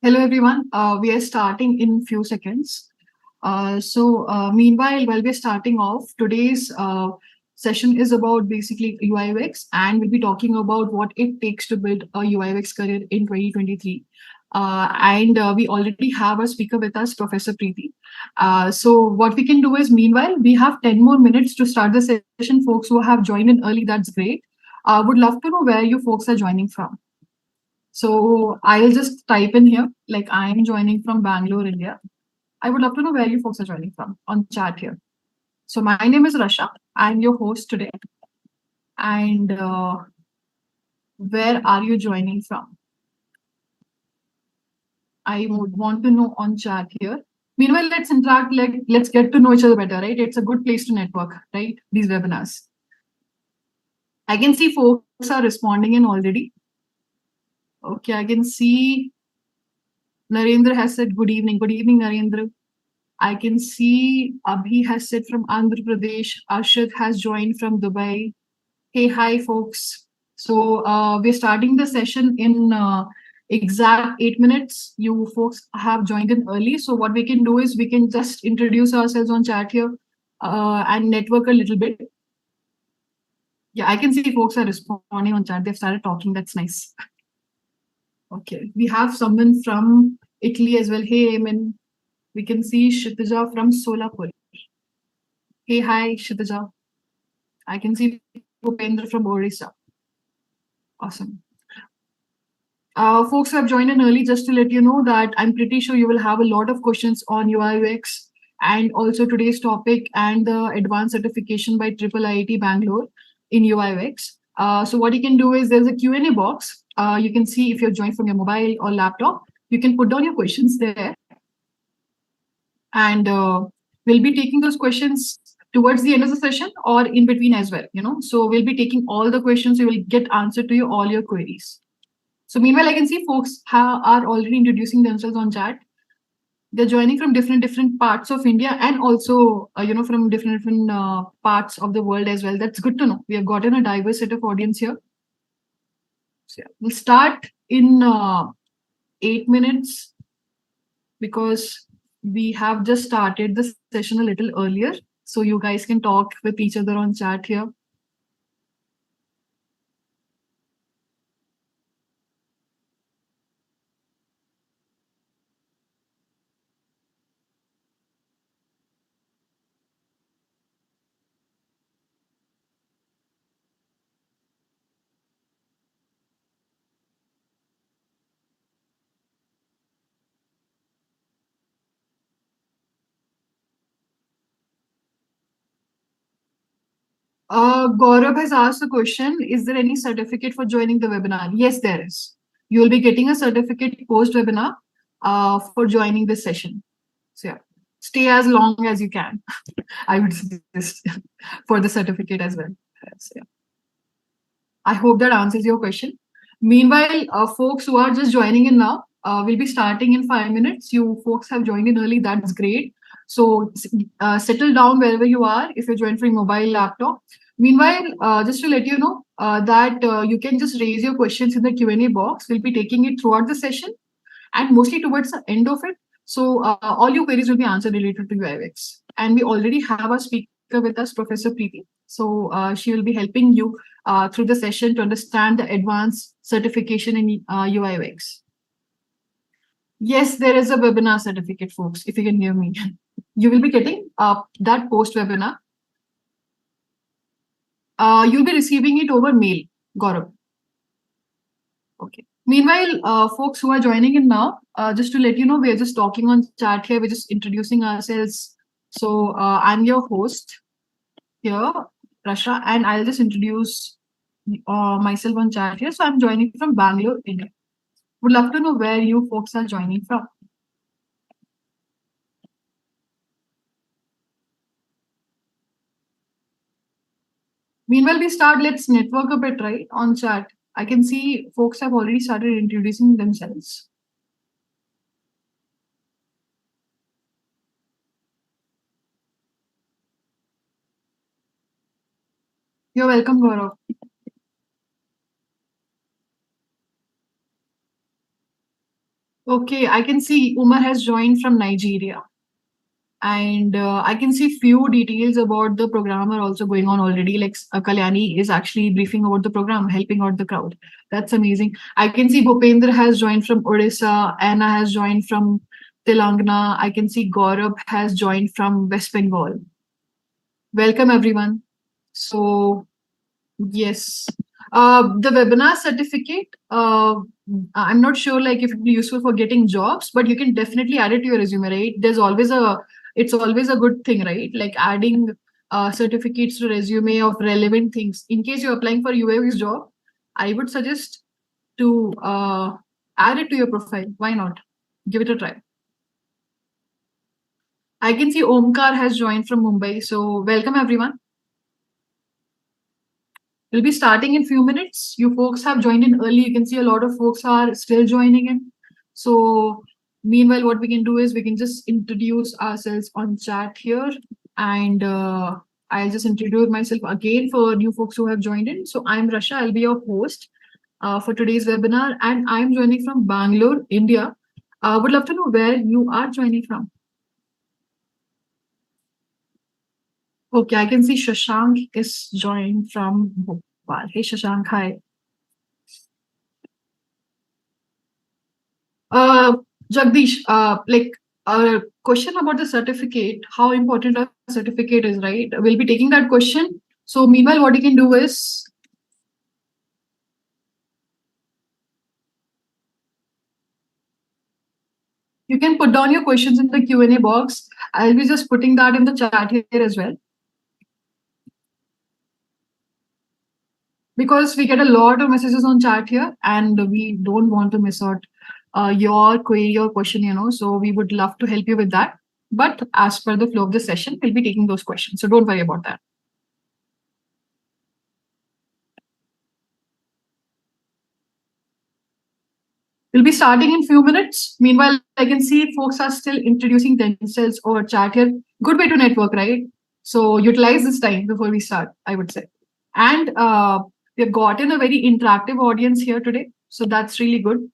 Hello, everyone. We are starting in few seconds. Meanwhile, while we're starting off, today's session is about basically UI/UX, and we'll be talking about what it takes to build a UI/UX career in 2023. And we already have a speaker with us, Professor Preeti. So what we can do is, meanwhile, we have 10 more minutes to start the session. Folks who have joined in early, that's great. Would love to know where you folks are joining from. So I'll just type in here, like I'm joining from Bangalore, India. I would love to know where you folks are joining from on chat here. So my name is Rasha. I'm your host today. And where are you joining from? I would want to know on chat here. Meanwhile, let's interact, let's get to know each other better, right? It's a good place to network, right? These webinars. I can see folks are responding in already. Okay, I can see Narendra has said good evening. Good evening, Narendra. I can see Abhi has said from Andhra Pradesh. Arshad has joined from Dubai. Hey, hi, folks. So we're starting the session in exact 8 minutes. You folks have joined in early. So what we can do is we can just introduce ourselves on chat here and network a little bit. Yeah, I can see folks are responding on chat. They've started talking. That's nice. Okay, we have someone from Italy as well. Hey, Eamon. We can see Shitija from Solapur. Hey, hi, Shitija. I can see Bhupendra from Orissa. Awesome. Folks who have joined in early, just to let you know that I'm pretty sure you will have a lot of questions on UI/UX and also today's topic and the advanced certification by IIIT Bangalore in UI/UX. So what you can do is there's a Q&A box. You can see if you're joined from your mobile or laptop, you can put down your questions there. And we'll be taking those questions towards the end of the session or in between as well, So we'll be taking all the questions. You will get answer to all your queries. So meanwhile, I can see folks are already introducing themselves on chat. They're joining from different parts of India and also, from different parts of the world as well. That's good to know. We have gotten a diverse set of audience here. So yeah, we'll start in 8 minutes because we have just started the session a little earlier. So you guys can talk with each other on chat here. Gaurav has asked the question, is there any certificate for joining the webinar? Yes, there is. You will be getting a certificate post-webinar for joining this session. So yeah, stay as long as you can. I would suggest for the certificate as well. So, yeah. I hope that answers your question. Meanwhile, folks who are just joining in now, we'll be starting in 5 minutes. You folks have joined in early. That's great. So settle down wherever you are if you're joined from mobile laptop. Meanwhile, just to let you know that you can just raise your questions in the Q&A box. We'll be taking it throughout the session and mostly towards the end of it. So all your queries will be answered related to UI/UX. And we already have a speaker with us, Professor Preeti. So she will be helping you through the session to understand the advanced certification in UI/UX. Yes, there is a webinar certificate, folks, if you can hear me. You will be getting that post-webinar. You'll be receiving it over mail, Gaurav. Okay. Meanwhile, folks who are joining in now, just to let you know, we're just talking on chat here. We're just introducing ourselves. So I'm your host here, Rasha, and I'll just introduce myself on chat here. So I'm joining from Bangalore, India. Would love to know where you folks are joining from. Meanwhile, we start, let's network a bit, right, on chat. I can see folks have already started introducing themselves. You're welcome, Gaurav. Okay, I can see Umar has joined from Nigeria. And I can see few details about the program are also going on already. Like Kalyani is actually briefing about the program, helping out the crowd. That's amazing. I can see Bhupendra has joined from Odisha. Anna has joined from Telangana. I can see Gaurav has joined from West Bengal. Welcome everyone. So yes. The webinar certificate, I'm not sure like if it would be useful for getting jobs, but you can definitely add it to your resume, right? It's always a good thing, right? Like adding certificates to resume of relevant things. In case you're applying for UX job, I would suggest to add it to your profile. Why not? Give it a try. I can see Omkar has joined from Mumbai. So welcome everyone. We'll be starting in few minutes. You folks have joined in early. You can see a lot of folks are still joining in. So meanwhile, what we can do is we can just introduce ourselves on chat here. And I'll just introduce myself again for new folks who have joined in. So I'm Rasha. I'll be your host for today's webinar. And I'm joining from Bangalore, India. Would love to know where you are joining from. Okay, I can see Shashank is joined from Bhopal. Hey, Shashank, hi. Uh, Jagdish, like a question about the certificate, how important a certificate is, right? We'll be taking that question. So meanwhile, what you can do is you can put down your questions in the Q&A box. I'll be just putting that in the chat here as well. Because we get a lot of messages on chat here and we don't want to miss out your query or question, so we would love to help you with that. But as per the flow of the session, we'll be taking those questions. So don't worry about that. We'll be starting in few minutes. Meanwhile, I can see folks are still introducing themselves over chat here. Good way to network, right? So utilize this time before we start, I would say. And we've gotten a very interactive audience here today. So that's really good.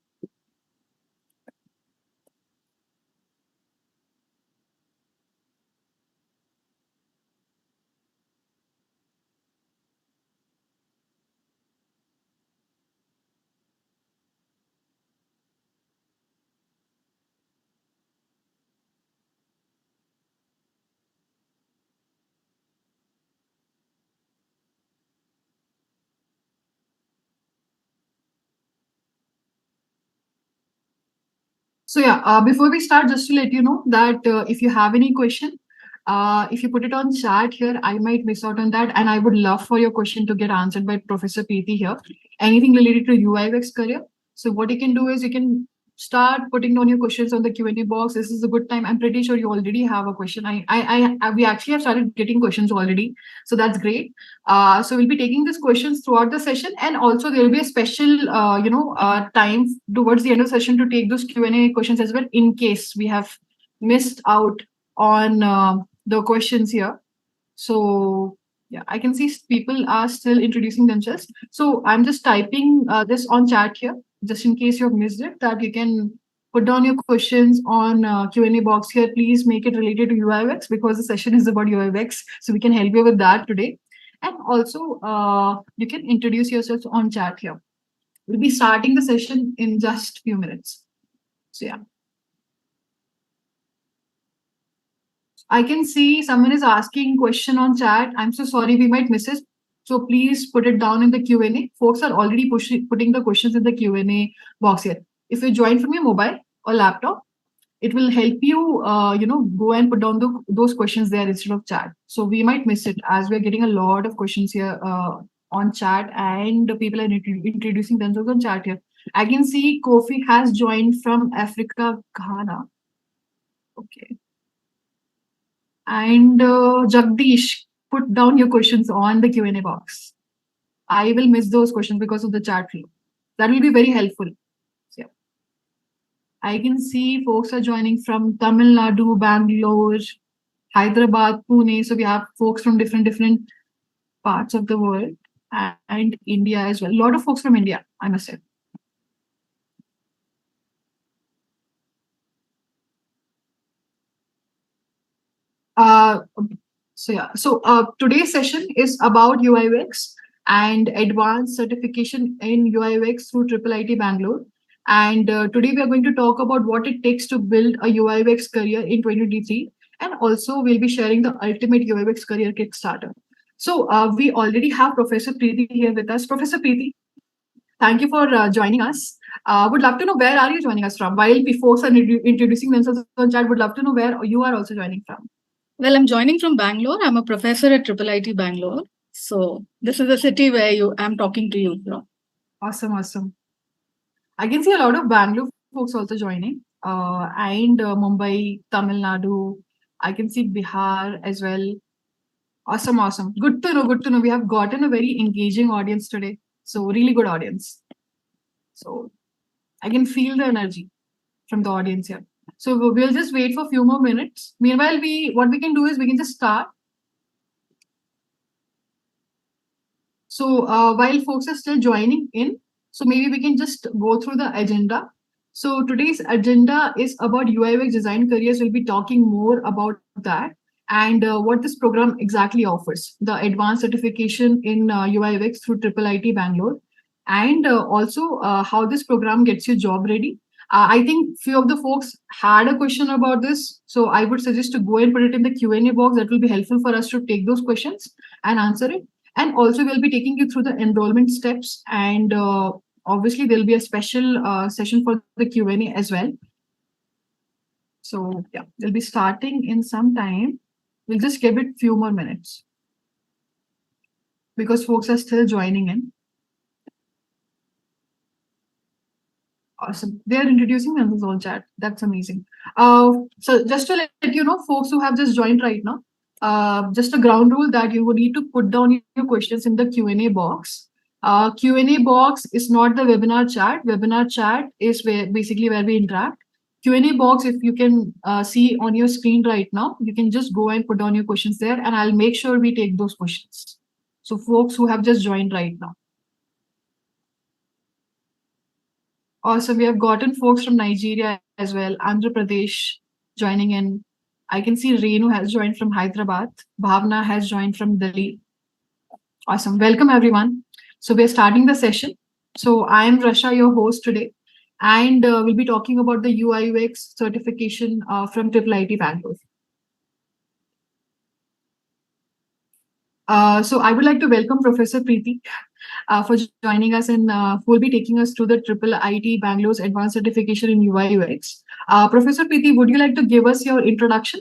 So yeah, before we start, just to let you know that if you have any question, if you put it on chat here, I might miss out on that. And I would love for your question to get answered by Professor Preeti here. Anything related to UI/UX career. So what you can do is you can start putting down your questions on the Q&A box. This is a good time. I'm pretty sure you already have a question. We actually have started getting questions already. So that's great. So we'll be taking these questions throughout the session, and also there will be a special, time towards the end of the session to take those Q&A questions as well, in case we have missed out on the questions here. So yeah, I can see people are still introducing themselves. So I'm just typing this on chat here, just in case you've missed it, that you can put down your questions on Q&A box here. Please make it related to UI/UX because the session is about UI/UX. So we can help you with that today. And also, you can introduce yourself on chat here. We'll be starting the session in just few minutes. So yeah. I can see someone is asking question on chat. I'm so sorry, we might miss it. So please put it down in the Q&A. Folks are already putting the questions in the Q&A box here. If you join from your mobile or laptop, it will help you, go and put down those questions there instead of chat. So we might miss it as we're getting a lot of questions here on chat, and people are introducing themselves on chat here. I can see Kofi has joined from Africa, Ghana. Okay. And Jagdish, put down your questions on the Q&A box. I will miss those questions because of the chat flow. That will be very helpful. So, yeah. I can see folks are joining from Tamil Nadu, Bangalore, Hyderabad, Pune. So we have folks from different parts of the world and India as well. A lot of folks from India, I must say. Uh, today's session is about UI/UX and advanced certification in UI/UX through IIIT Bangalore. And today we are going to talk about what it takes to build a UI/UX career in 2023, and also we'll be sharing the ultimate UI/UX career Kickstarter. So we already have Professor Preeti here with us. Professor Preeti, thank you for joining us. Would love to know where are you joining us from? While folks are introducing themselves on chat, would love to know where you are also joining from. Well, I'm joining from Bangalore. I'm a professor at IIIT Bangalore. So this is the city where I'm talking to you from. Awesome, awesome. I can see a lot of Bangalore folks also joining, and Mumbai, Tamil Nadu. I can see Bihar as well. Awesome, awesome. Good to know. Good to know. We have gotten a very engaging audience today. So really good audience. So I can feel the energy from the audience here. So we'll just wait for a few more minutes. Meanwhile, what we can do is we can just start. So while folks are still joining in, so maybe we can just go through the agenda. So today's agenda is about UI/UX design careers. We'll be talking more about that and what this program exactly offers. The advanced certification in UI/UX through IIIT Bangalore, and also how this program gets you job ready. I think few of the folks had a question about this, so I would suggest to go and put it in the Q&A box. That will be helpful for us to take those questions and answer it. And also we'll be taking you through the enrollment steps, and obviously there'll be a special session for the Q&A as well. So yeah, we'll be starting in some time. We'll just give it few more minutes because folks are still joining in. Awesome. They are introducing themselves on chat. That's amazing. So just to let you know, folks who have just joined right now, just a ground rule that you would need to put down your questions in the Q&A box. Q&A box is not the webinar chat. Webinar chat is basically where we interact. Q&A box, if you can see on your screen right now, you can just go and put down your questions there, and I'll make sure we take those questions. So folks who have just joined right now. Also, we have gotten folks from Nigeria as well, Andhra Pradesh joining in. I can see Renu has joined from Hyderabad. Bhavna has joined from Delhi. Awesome. Welcome, everyone. So we're starting the session. So I am Rasha, your host today, and we'll be talking about the UI/UX certification from IIIT Bangalore. So I would like to welcome Professor Preeti for joining us, and who will be taking us through the IIIT Bangalore's advanced certification in UI/UX. Professor Preeti, would you like to give us your introduction?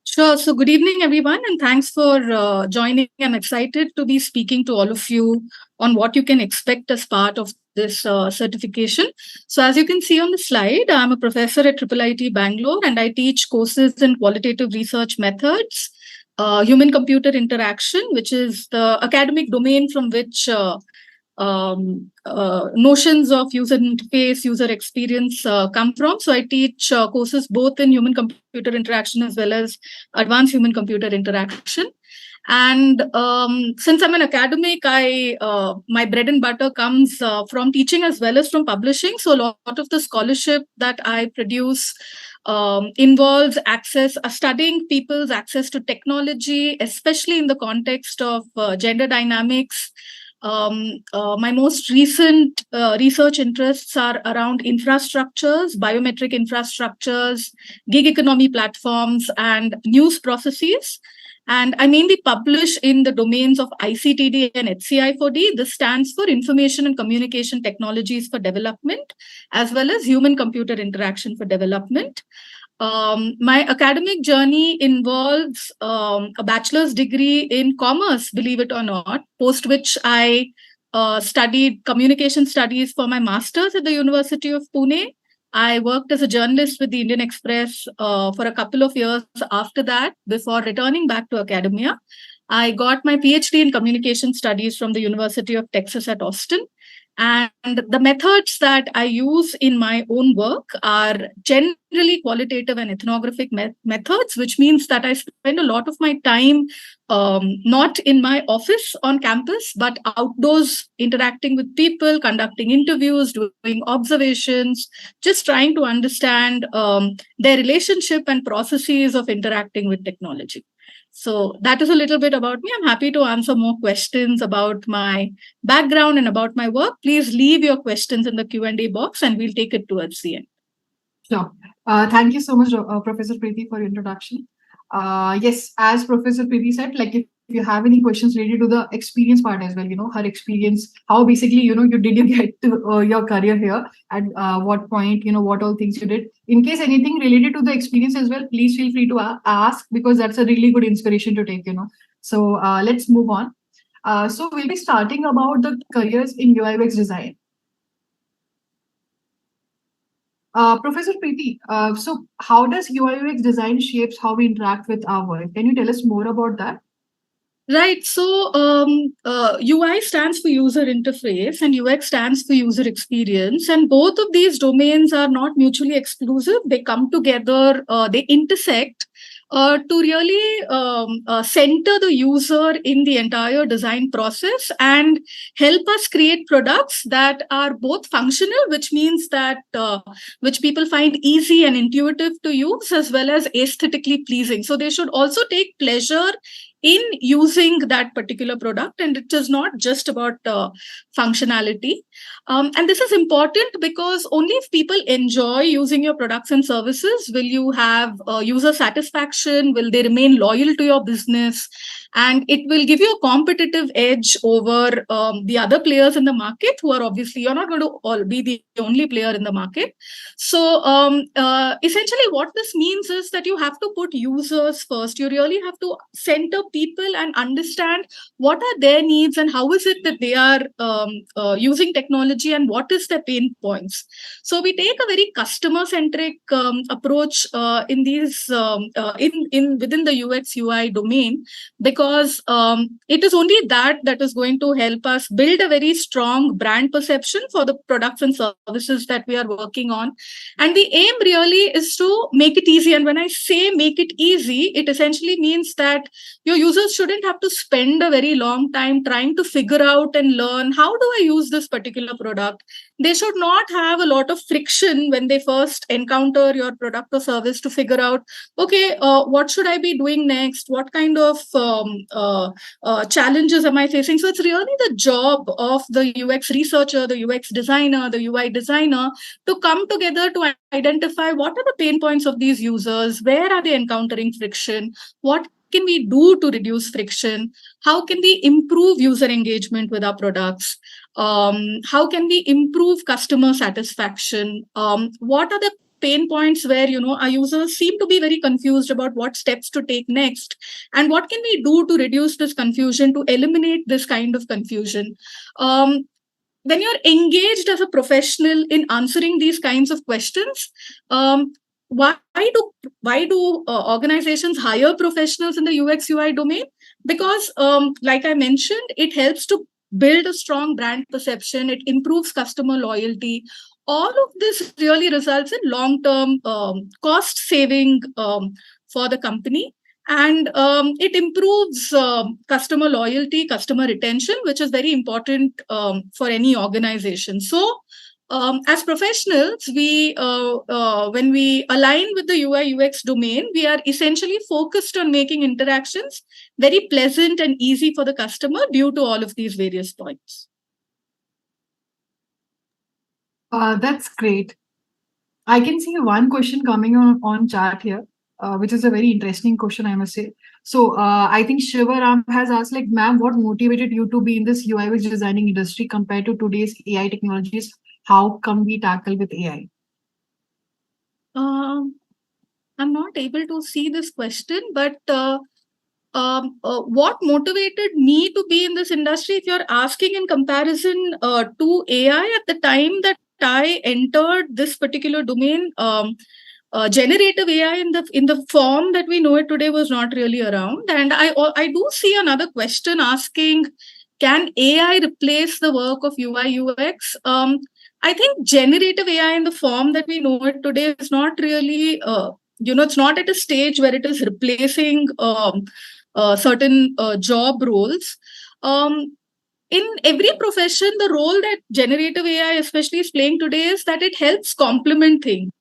Sure. So good evening, everyone, and thanks for joining. I'm excited to be speaking to all of you on what you can expect as part of this certification. So as you can see on the slide, I'm a professor at IIIT Bangalore, and I teach courses in qualitative research methods, human-computer interaction, which is the academic domain from which notions of user interface, user experience come from. So I teach courses both in human-computer interaction as well as advanced human-computer interaction. And since I'm an academic, my bread and butter comes from teaching as well as from publishing. So a lot of the scholarship that I produce involves studying people's access to technology, especially in the context of gender dynamics. My most recent research interests are around infrastructures, biometric infrastructures, gig economy platforms, and news processes. And I mainly publish in the domains of ICTD and HCI4D. This stands for Information and Communication Technologies for Development, as well as Human-Computer Interaction for Development. My academic journey involves a bachelor's degree in commerce, believe it or not, post which I studied communication studies for my master's at the University of Pune. I worked as a journalist with the Indian Express for a couple of years after that, before returning back to academia. I got my PhD in communication studies from the University of Texas at Austin. And the methods that I use in my own work are generally qualitative and ethnographic methods, which means that I spend a lot of my time not in my office on campus, but outdoors interacting with people, conducting interviews, doing observations, just trying to understand their relationship and processes of interacting with technology. So that is a little bit about me. I'm happy to answer more questions about my background and about my work. Please leave your questions in the Q&A box and we'll take it towards the end. Sure. Thank you so much, Professor Preeti, for your introduction. Yes, as Professor Preeti said, like if you have any questions related to the experience part as well, her experience, how basically, you did you get to your career here, at what point, what all things you did. In case anything related to the experience as well, please feel free to ask, because that's a really good inspiration to take. So let's move on. So we'll be starting about the careers in UI UX design. Professor Preeti, so how does UI UX design shapes how we interact with our world? Can you tell us more about that? Right. So UI stands for user interface and UX stands for user experience. And both of these domains are not mutually exclusive. They come together, they intersect to really center the user in the entire design process and help us create products that are both functional, which means that which people find easy and intuitive to use, as well as aesthetically pleasing. So they should also take pleasure in using that particular product, and it is not just about functionality. And this is important because only if people enjoy using your products and services will you have user satisfaction, will they remain loyal to your business, and it will give you a competitive edge over the other players in the market, who are obviously, you're not going to all be the only player in the market. So essentially what this means is that you have to put users first. You really have to center people and understand what are their needs and how is it that they are using technology and what is their pain points. So we take a very customer centric approach in these in within the UX UI domain, because it is only that is going to help us build a very strong brand perception for the products and services that we are working on. And the aim really is to make it easy. And when I say make it easy, it essentially means that your users shouldn't have to spend a very long time trying to figure out and learn, how do I use this particular product? They should not have a lot of friction when they first encounter your product or service to figure out, okay, what should I be doing next? What kind of challenges am I facing? So it's really the job of the UX researcher, the UX designer, the UI designer to come together to identify what are the pain points of these users, where are they encountering friction, what can we do to reduce friction, how can we improve user engagement with our products, how can we improve customer satisfaction, what are the pain points where our users seem to be very confused about what steps to take next, and what can we do to reduce this confusion, to eliminate this kind of confusion. When you're engaged as a professional in answering these kinds of questions, why do organizations hire professionals in the UX UI domain? Because like I mentioned, it helps to build a strong brand perception, it improves customer loyalty. All of this really results in long-term cost saving for the company, and it improves customer loyalty, customer retention, which is very important for any organization. So as professionals, we when we align with the UI UX domain, we are essentially focused on making interactions very pleasant and easy for the customer due to all of these various points. That's great. I can see one question coming on chat here, which is a very interesting question, I must say. So I think Shivaram has asked, like, ma'am, what motivated you to be in this UI UX designing industry compared to today's AI technologies? How come we tackle with AI? I'm not able to see this question, but what motivated me to be in this industry, if you're asking in comparison to AI, at the time that I entered this particular domain, generative AI in the form that we know it today was not really around. And I do see another question asking, can AI replace the work of UI UX? I think generative AI in the form that we know it today is not really, it's not at a stage where it is replacing certain job roles. In every profession, the role that generative AI especially is playing today is that it helps complement things.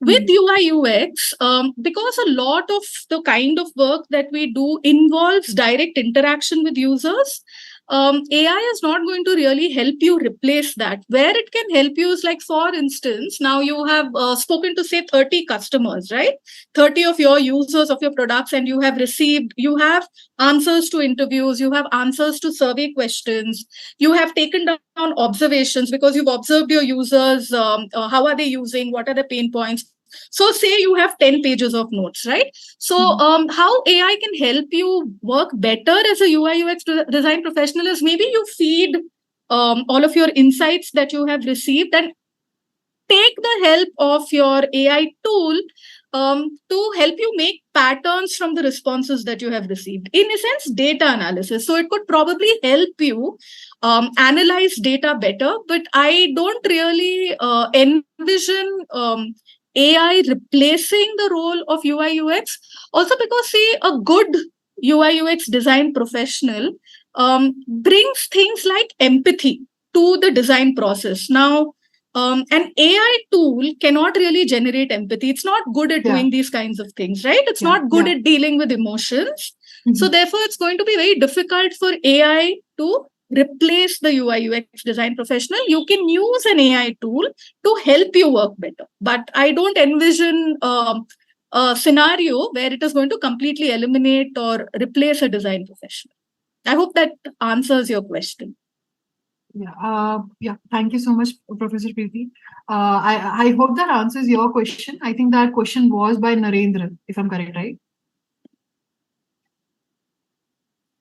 With UI UX, because a lot of the kind of work that we do involves direct interaction with users, AI is not going to really help you replace that. Where it can help you is like, for instance, now you have spoken to say 30 customers, right? 30 of your users of your products, and you have answers to interviews, you have answers to survey questions, you have taken down observations because you've observed your users, how are they using, what are the pain points. So say you have 10 pages of notes, right? So how AI can help you work better as a UI UX design professional is maybe you feed all of your insights that you have received and take the help of your AI tool to help you make patterns from the responses that you have received. In a sense, data analysis. So it could probably help you analyze data better, but I don't really envision AI replacing the role of UI UX. Also because, see, a good UI UX design professional brings things like empathy to the design process. Now, an AI tool cannot really generate empathy. It's not good at doing these kinds of things, right? It's not good at dealing with emotions. So therefore, it's going to be very difficult for AI to replace the UI UX design professional. You can use an AI tool to help you work better. But I don't envision a scenario where it is going to completely eliminate or replace a design professional. I hope that answers your question. Yeah. Thank you so much, Professor Preeti. I hope that answers your question. I think that question was by Narendra, if I'm correct, right?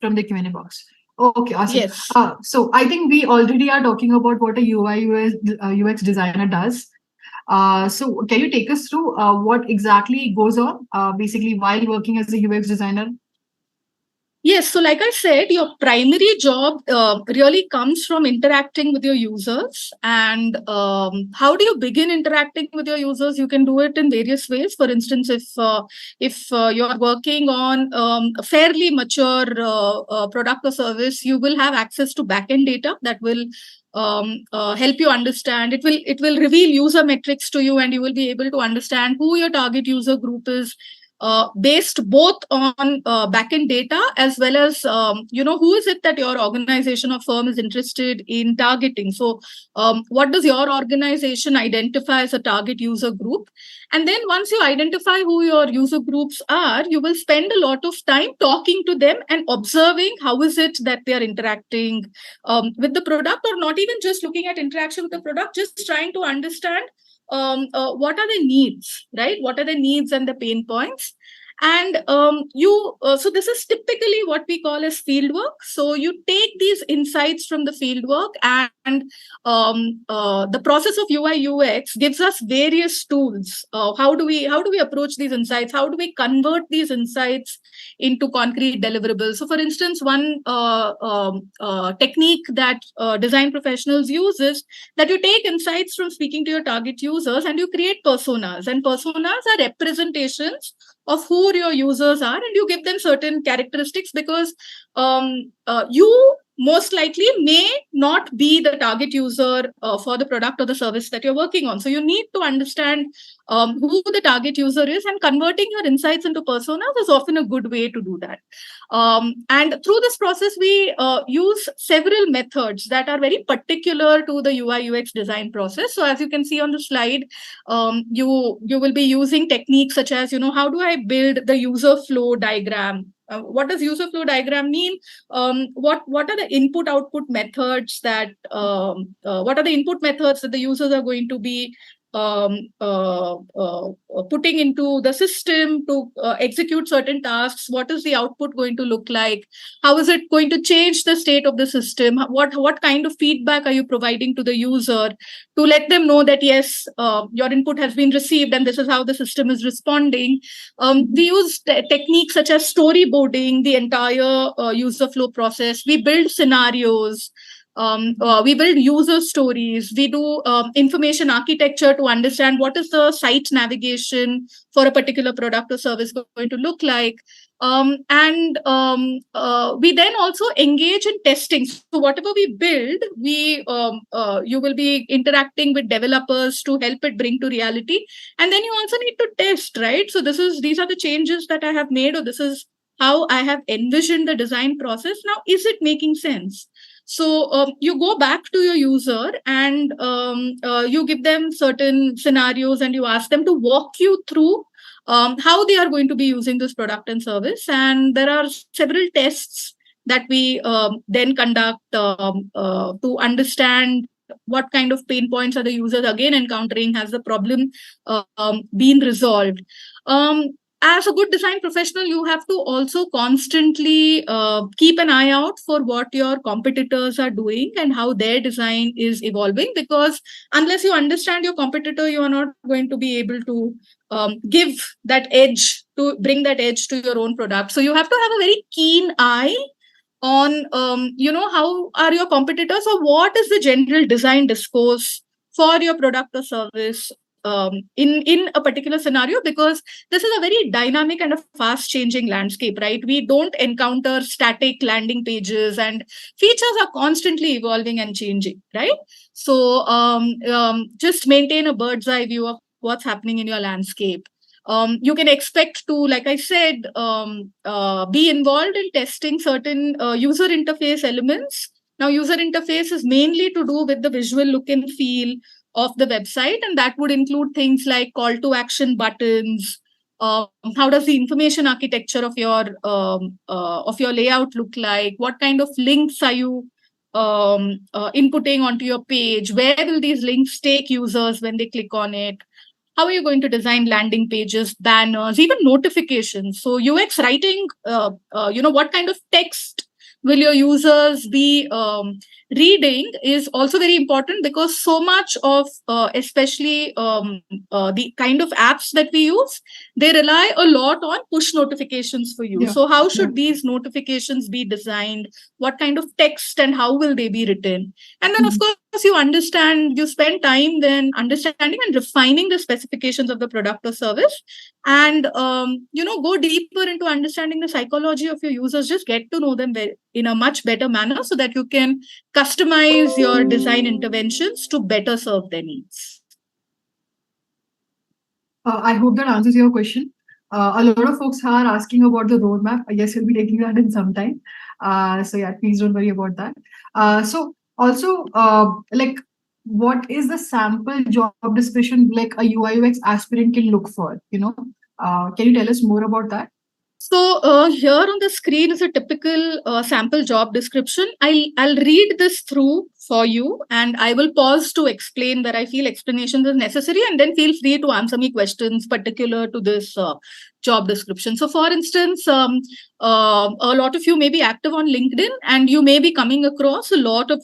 From the Q&A box. Okay, awesome. Yes. So I think we already are talking about what a UI UX designer does. So can you take us through what exactly goes on basically while working as a UX designer? Yes. So like I said, your primary job really comes from interacting with your users. And how do you begin interacting with your users? You can do it in various ways. For instance, if you're working on a fairly mature product or service, you will have access to backend data that will help you understand. It will reveal user metrics to you, and you will be able to understand who your target user group is, based both on backend data as well as who is it that your organization or firm is interested in targeting. So what does your organization identify as a target user group? And then once you identify who your user groups are, you will spend a lot of time talking to them and observing how is it that they are interacting with the product, or not even just looking at interaction with the product, just trying to understand what are the needs, right? What are the needs and the pain points? And so this is typically what we call as field work. So you take these insights from the field work, and the process of UI UX gives us various tools. How do we approach these insights? How do we convert these insights into concrete deliverables? So for instance, one technique that design professionals use is that you take insights from speaking to your target users and you create personas. And personas are representations of who your users are, and you give them certain characteristics because you most likely may not be the target user for the product or the service that you're working on. So you need to understand who the target user is, and converting your insights into personas is often a good way to do that. And through this process, we use several methods that are very particular to the UI UX design process. So as you can see on the slide, you will be using techniques such as, how do I build the user flow diagram? What does user flow diagram mean? What are the input output methods that what are the input methods that the users are going to be putting into the system to execute certain tasks. What is the output going to look like? How is it going to change the state of the system? What kind of feedback are you providing to the user to let them know that yes, your input has been received and this is how the system is responding? We use techniques such as storyboarding the entire user flow process. We build scenarios. We build user stories. We do information architecture to understand what is the site navigation for a particular product or service going to look like. We then also engage in testing. So whatever we build, you will be interacting with developers to help it bring to reality. And then you also need to test, right? So these are the changes that I have made, or this is how I have envisioned the design process. Now, is it making sense? So you go back to your user and you give them certain scenarios and you ask them to walk you through how they are going to be using this product and service. And there are several tests that we then conduct to understand what kind of pain points are the users again encountering. Has the problem been resolved? As a good design professional, you have to also constantly keep an eye out for what your competitors are doing and how their design is evolving, because unless you understand your competitor, you are not going to be able to give that edge, to bring that edge to your own product. So you have to have a very keen eye on how are your competitors, or what is the general design discourse for your product or service in a particular scenario, because this is a very dynamic and a fast changing landscape, right? We don't encounter static landing pages, and features are constantly evolving and changing, right? So just maintain a bird's eye view of what's happening in your landscape. You can expect to, like I said, be involved in testing certain user interface elements. Now, user interface is mainly to do with the visual look and feel of the website, and that would include things like call to action buttons. How does the information architecture of your layout look like? What kind of links are you inputting onto your page? Where will these links take users when they click on it? How are you going to design landing pages, banners, even notifications? So UX writing, what kind of text will your users be reading is also very important, because so much of especially the kind of apps that we use, they rely a lot on push notifications for you. Yeah. So how should these notifications be designed? What kind of text and how will they be written? And then of course you spend time then understanding and refining the specifications of the product or service, and go deeper into understanding the psychology of your users. Just get to know them in a much better manner, so that you can customize your design interventions to better serve their needs. I hope that answers your question. A lot of folks are asking about the roadmap. Yes, we'll be taking that in some time. So yeah, please don't worry about that. So also, what is the sample job description like a UI UX aspirant can look for? Can you tell us more about that? So here on the screen is a typical sample job description. I'll read this through for you, and I will pause to explain where I feel explanations is necessary, and then feel free to answer me questions particular to this job description. So for instance, a lot of you may be active on LinkedIn, and you may be coming across a lot of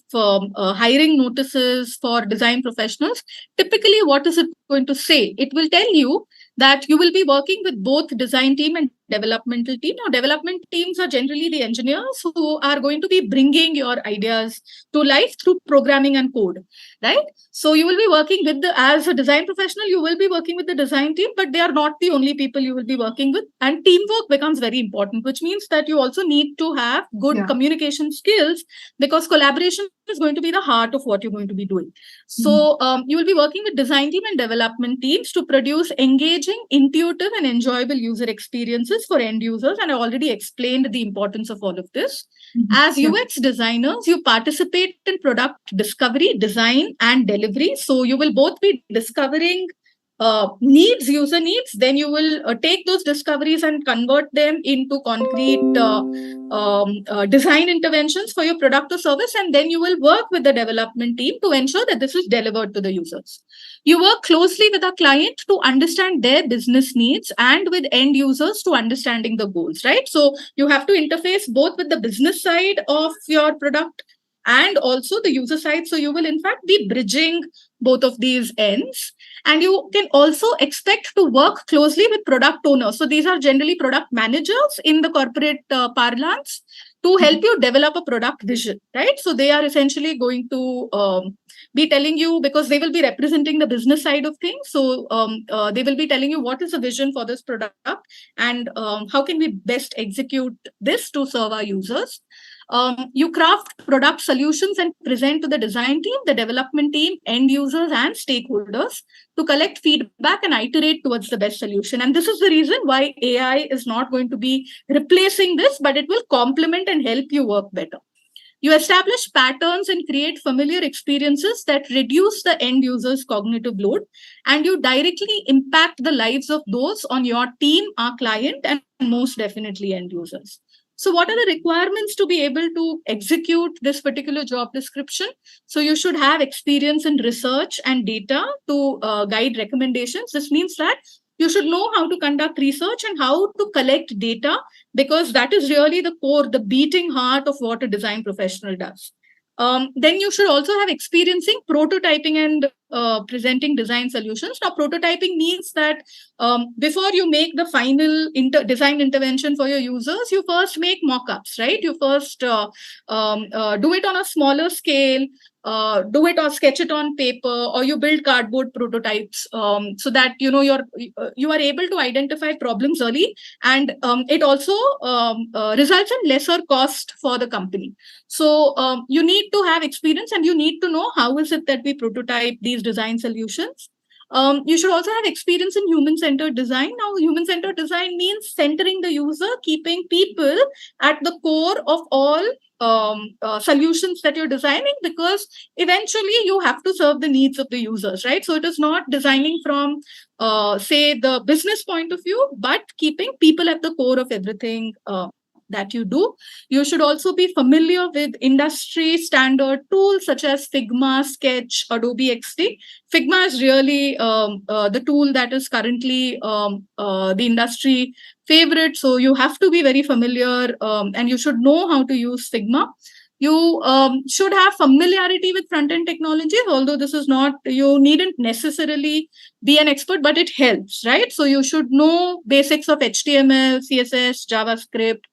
hiring notices for design professionals. Typically, what is it going to say? It will tell you that you will be working with both design team and developmental team. Now, development teams are generally the engineers who are going to be bringing your ideas to life through programming and code, right? So you will be working with as a design professional, you will be working with the design team, but they are not the only people you will be working with. And teamwork becomes very important, which means that you also need to have good communication skills, because collaboration is going to be the heart of what you're going to be doing. So you will be working with design team and development teams to produce engaging, intuitive, and enjoyable user experiences for end users. And I already explained the importance of all of this. As UX designers, you participate in product discovery, design, and delivery. So you will both be discovering user needs, then you will take those discoveries and convert them into concrete design interventions for your product or service, and then you will work with the development team to ensure that this is delivered to the users. You work closely with a client to understand their business needs and with end users to understanding the goals, right? So you have to interface both with the business side of your product and also the user side. So you will in fact be bridging both of these ends. And you can also expect to work closely with product owners. So these are generally product managers in the corporate parlance, to help you develop a product vision, right? So they are essentially going to be telling you, because they will be representing the business side of things. So they will be telling you what is the vision for this product, and how can we best execute this to serve our users. You craft product solutions and present to the design team, the development team, end users, and stakeholders to collect feedback and iterate towards the best solution. And this is the reason why AI is not going to be replacing this, but it will complement and help you work better. You establish patterns and create familiar experiences that reduce the end user's cognitive load, and you directly impact the lives of those on your team, our client, and most definitely end users. So what are the requirements to be able to execute this particular job description? So you should have experience in research and data to guide recommendations. This means that you should know how to conduct research and how to collect data, because that is really the core, the beating heart of what a design professional does. Then you should also have experience in prototyping and presenting design solutions. Now, prototyping means that before you make the final design intervention for your users, you first make mock-ups, right? You first do it on a smaller scale, do it or sketch it on paper, or you build cardboard prototypes, so that you are able to identify problems early, and it also results in lesser cost for the company. So you need to have experience, and you need to know how is it that we prototype these design solutions. You should also have experience in human-centered design. Now, human-centered design means centering the user, keeping people at the core of all solutions that you're designing, because eventually you have to serve the needs of the users, right? So it is not designing from, say, the business point of view, but keeping people at the core of everything that you do. You should also be familiar with industry standard tools such as Figma, Sketch, Adobe XD. Figma is really the tool that is currently the industry favorite. So you have to be very familiar, and you should know how to use Figma. You should have familiarity with front-end technologies, although this is not, you needn't necessarily be an expert, but it helps, right? So you should know basics of HTML, CSS, JavaScript,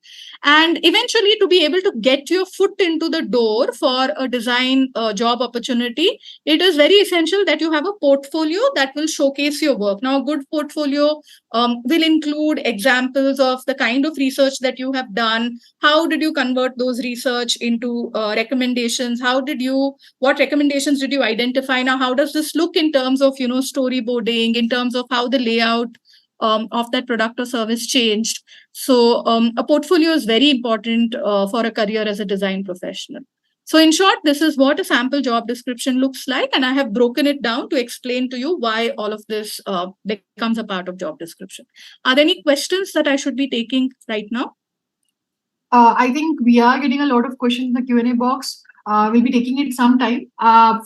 and eventually to be able to get your foot into the door for a design job opportunity, it is very essential that you have a portfolio that will showcase your work. Now, a good portfolio will include examples of the kind of research that you have done. How did you convert those research into recommendations? What recommendations did you identify? Now, how does this look in terms of, storyboarding, in terms of how the layout of that product or service changed? So a portfolio is very important for a career as a design professional. So in short, this is what a sample job description looks like. And I have broken it down to explain to you why all of this becomes a part of job description. Are there any questions that I should be taking right now? I think we are getting a lot of questions in the Q&A box. We'll be taking it some time.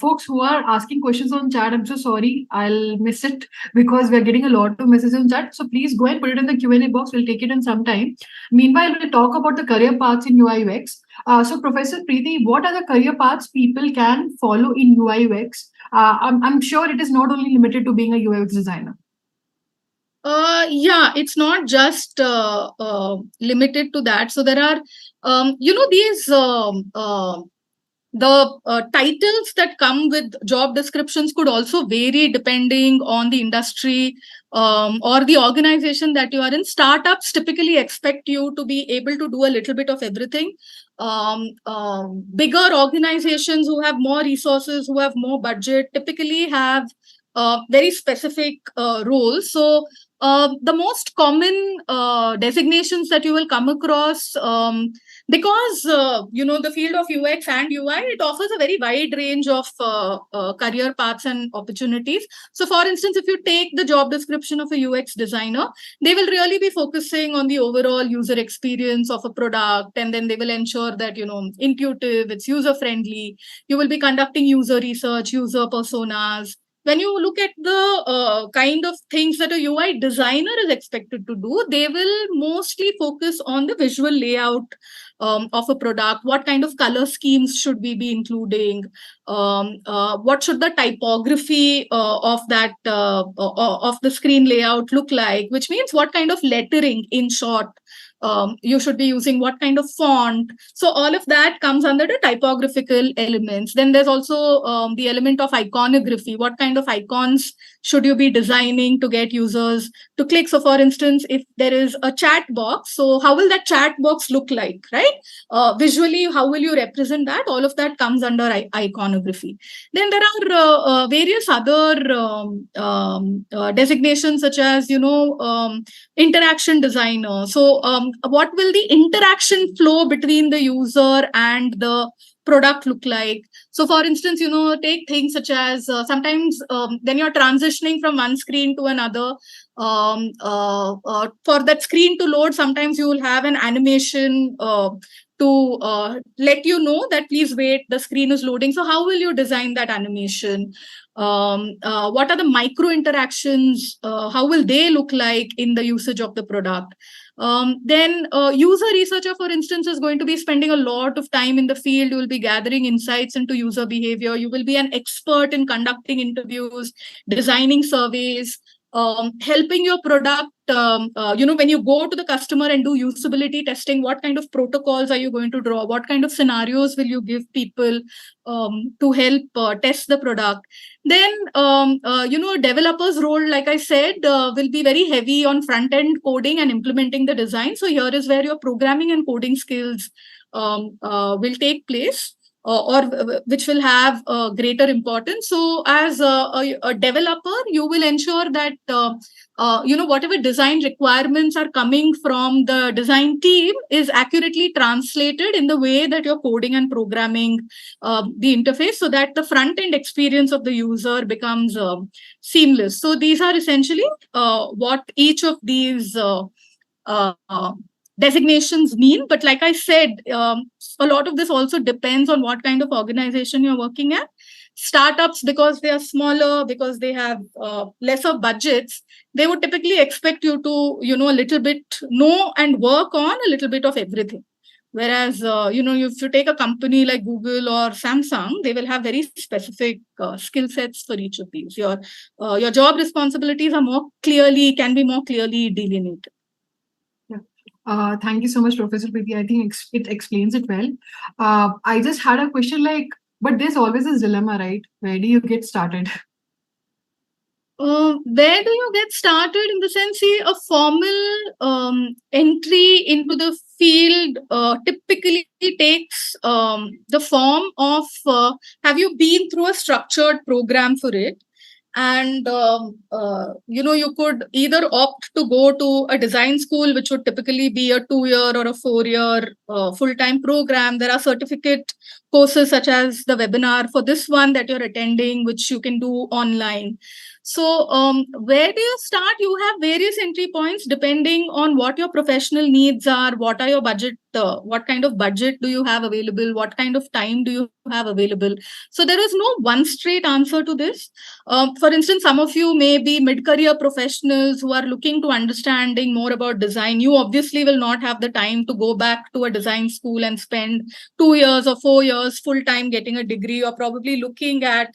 Folks who are asking questions on chat, I'm so sorry. I'll miss it because we're getting a lot of messages on chat. So please go and put it in the Q&A box. We'll take it in some time. Meanwhile, we'll talk about the career paths in UI UX. So Professor Preeti, what are the career paths people can follow in UI UX? I'm sure it is not only limited to being a UX designer. Yeah, it's not just limited to that. So there are, these the titles that come with job descriptions could also vary depending on the industry or the organization that you are in. Startups typically expect you to be able to do a little bit of everything. Bigger organizations who have more resources, who have more budget, typically have very specific roles. So The most common designations that you will come across, because the field of UX and UI, it offers a very wide range of career paths and opportunities. So, for instance, if you take the job description of a UX designer, they will really be focusing on the overall user experience of a product, and then they will ensure that intuitive, it's user friendly. You will be conducting user research, user personas. When you look at the kind of things that a UI designer is expected to do, they will mostly focus on the visual layout of a product. What kind of color schemes should we be including? What should the typography of that of the screen layout look like? Which means what kind of lettering, in short, you should be using, what kind of font. So all of that comes under the typographical elements. Then there's also the element of iconography. What kind of icons should you be designing to get users to click? So for instance, if there is a chat box, so how will that chat box look like, right? Visually, how will you represent that? All of that comes under iconography. Then there are various other designations, such as interaction designer. So what will the interaction flow between the user and the product look like? So for instance, take things such as sometimes when you're transitioning from one screen to another, for that screen to load, sometimes you will have an animation to let you know that please wait, the screen is loading. So how will you design that animation? What are the micro interactions? How will they look like in the usage of the product? Then user researcher, for instance, is going to be spending a lot of time in the field. You will be gathering insights into user behavior. You will be an expert in conducting interviews, designing surveys, helping your product. When you go to the customer and do usability testing, what kind of protocols are you going to draw? What kind of scenarios will you give people to help test the product? Then, developer's role, like I said, will be very heavy on front-end coding and implementing the design. So here is where your programming and coding skills will take place. Or which will have greater importance. So as a developer, you will ensure that whatever design requirements are coming from the design team is accurately translated in the way that you're coding and programming the interface, so that the front end experience of the user becomes seamless. So these are essentially what each of these designations mean. But like I said, a lot of this also depends on what kind of organization you're working at. Startups, because they are smaller, because they have lesser budgets, they would typically expect you to, a little bit know and work on a little bit of everything. Whereas, if you take a company like Google or Samsung, they will have very specific skill sets for each of these. Your job responsibilities can be more clearly delineated. Thank you so much, Professor Preeti. I think it explains it well. I just had a question, but there's always this dilemma, right? Where do you get started? Where do you get started? In the sense, a formal entry into the field typically takes the form of have you been through a structured program for it? And you could either opt to go to a design school, which would typically be a 2-year or a 4-year full-time program. There are certificate courses such as the webinar for this one that you're attending, which you can do online. So where do you start? You have various entry points depending on what your professional needs are, what are your budget, what kind of budget do you have available, what kind of time do you have available. So there is no one straight answer to this. For instance, some of you may be mid-career professionals who are looking to understanding more about design. You obviously will not have the time to go back to a design school and spend 2 years or 4 years full-time getting a degree. You're probably looking at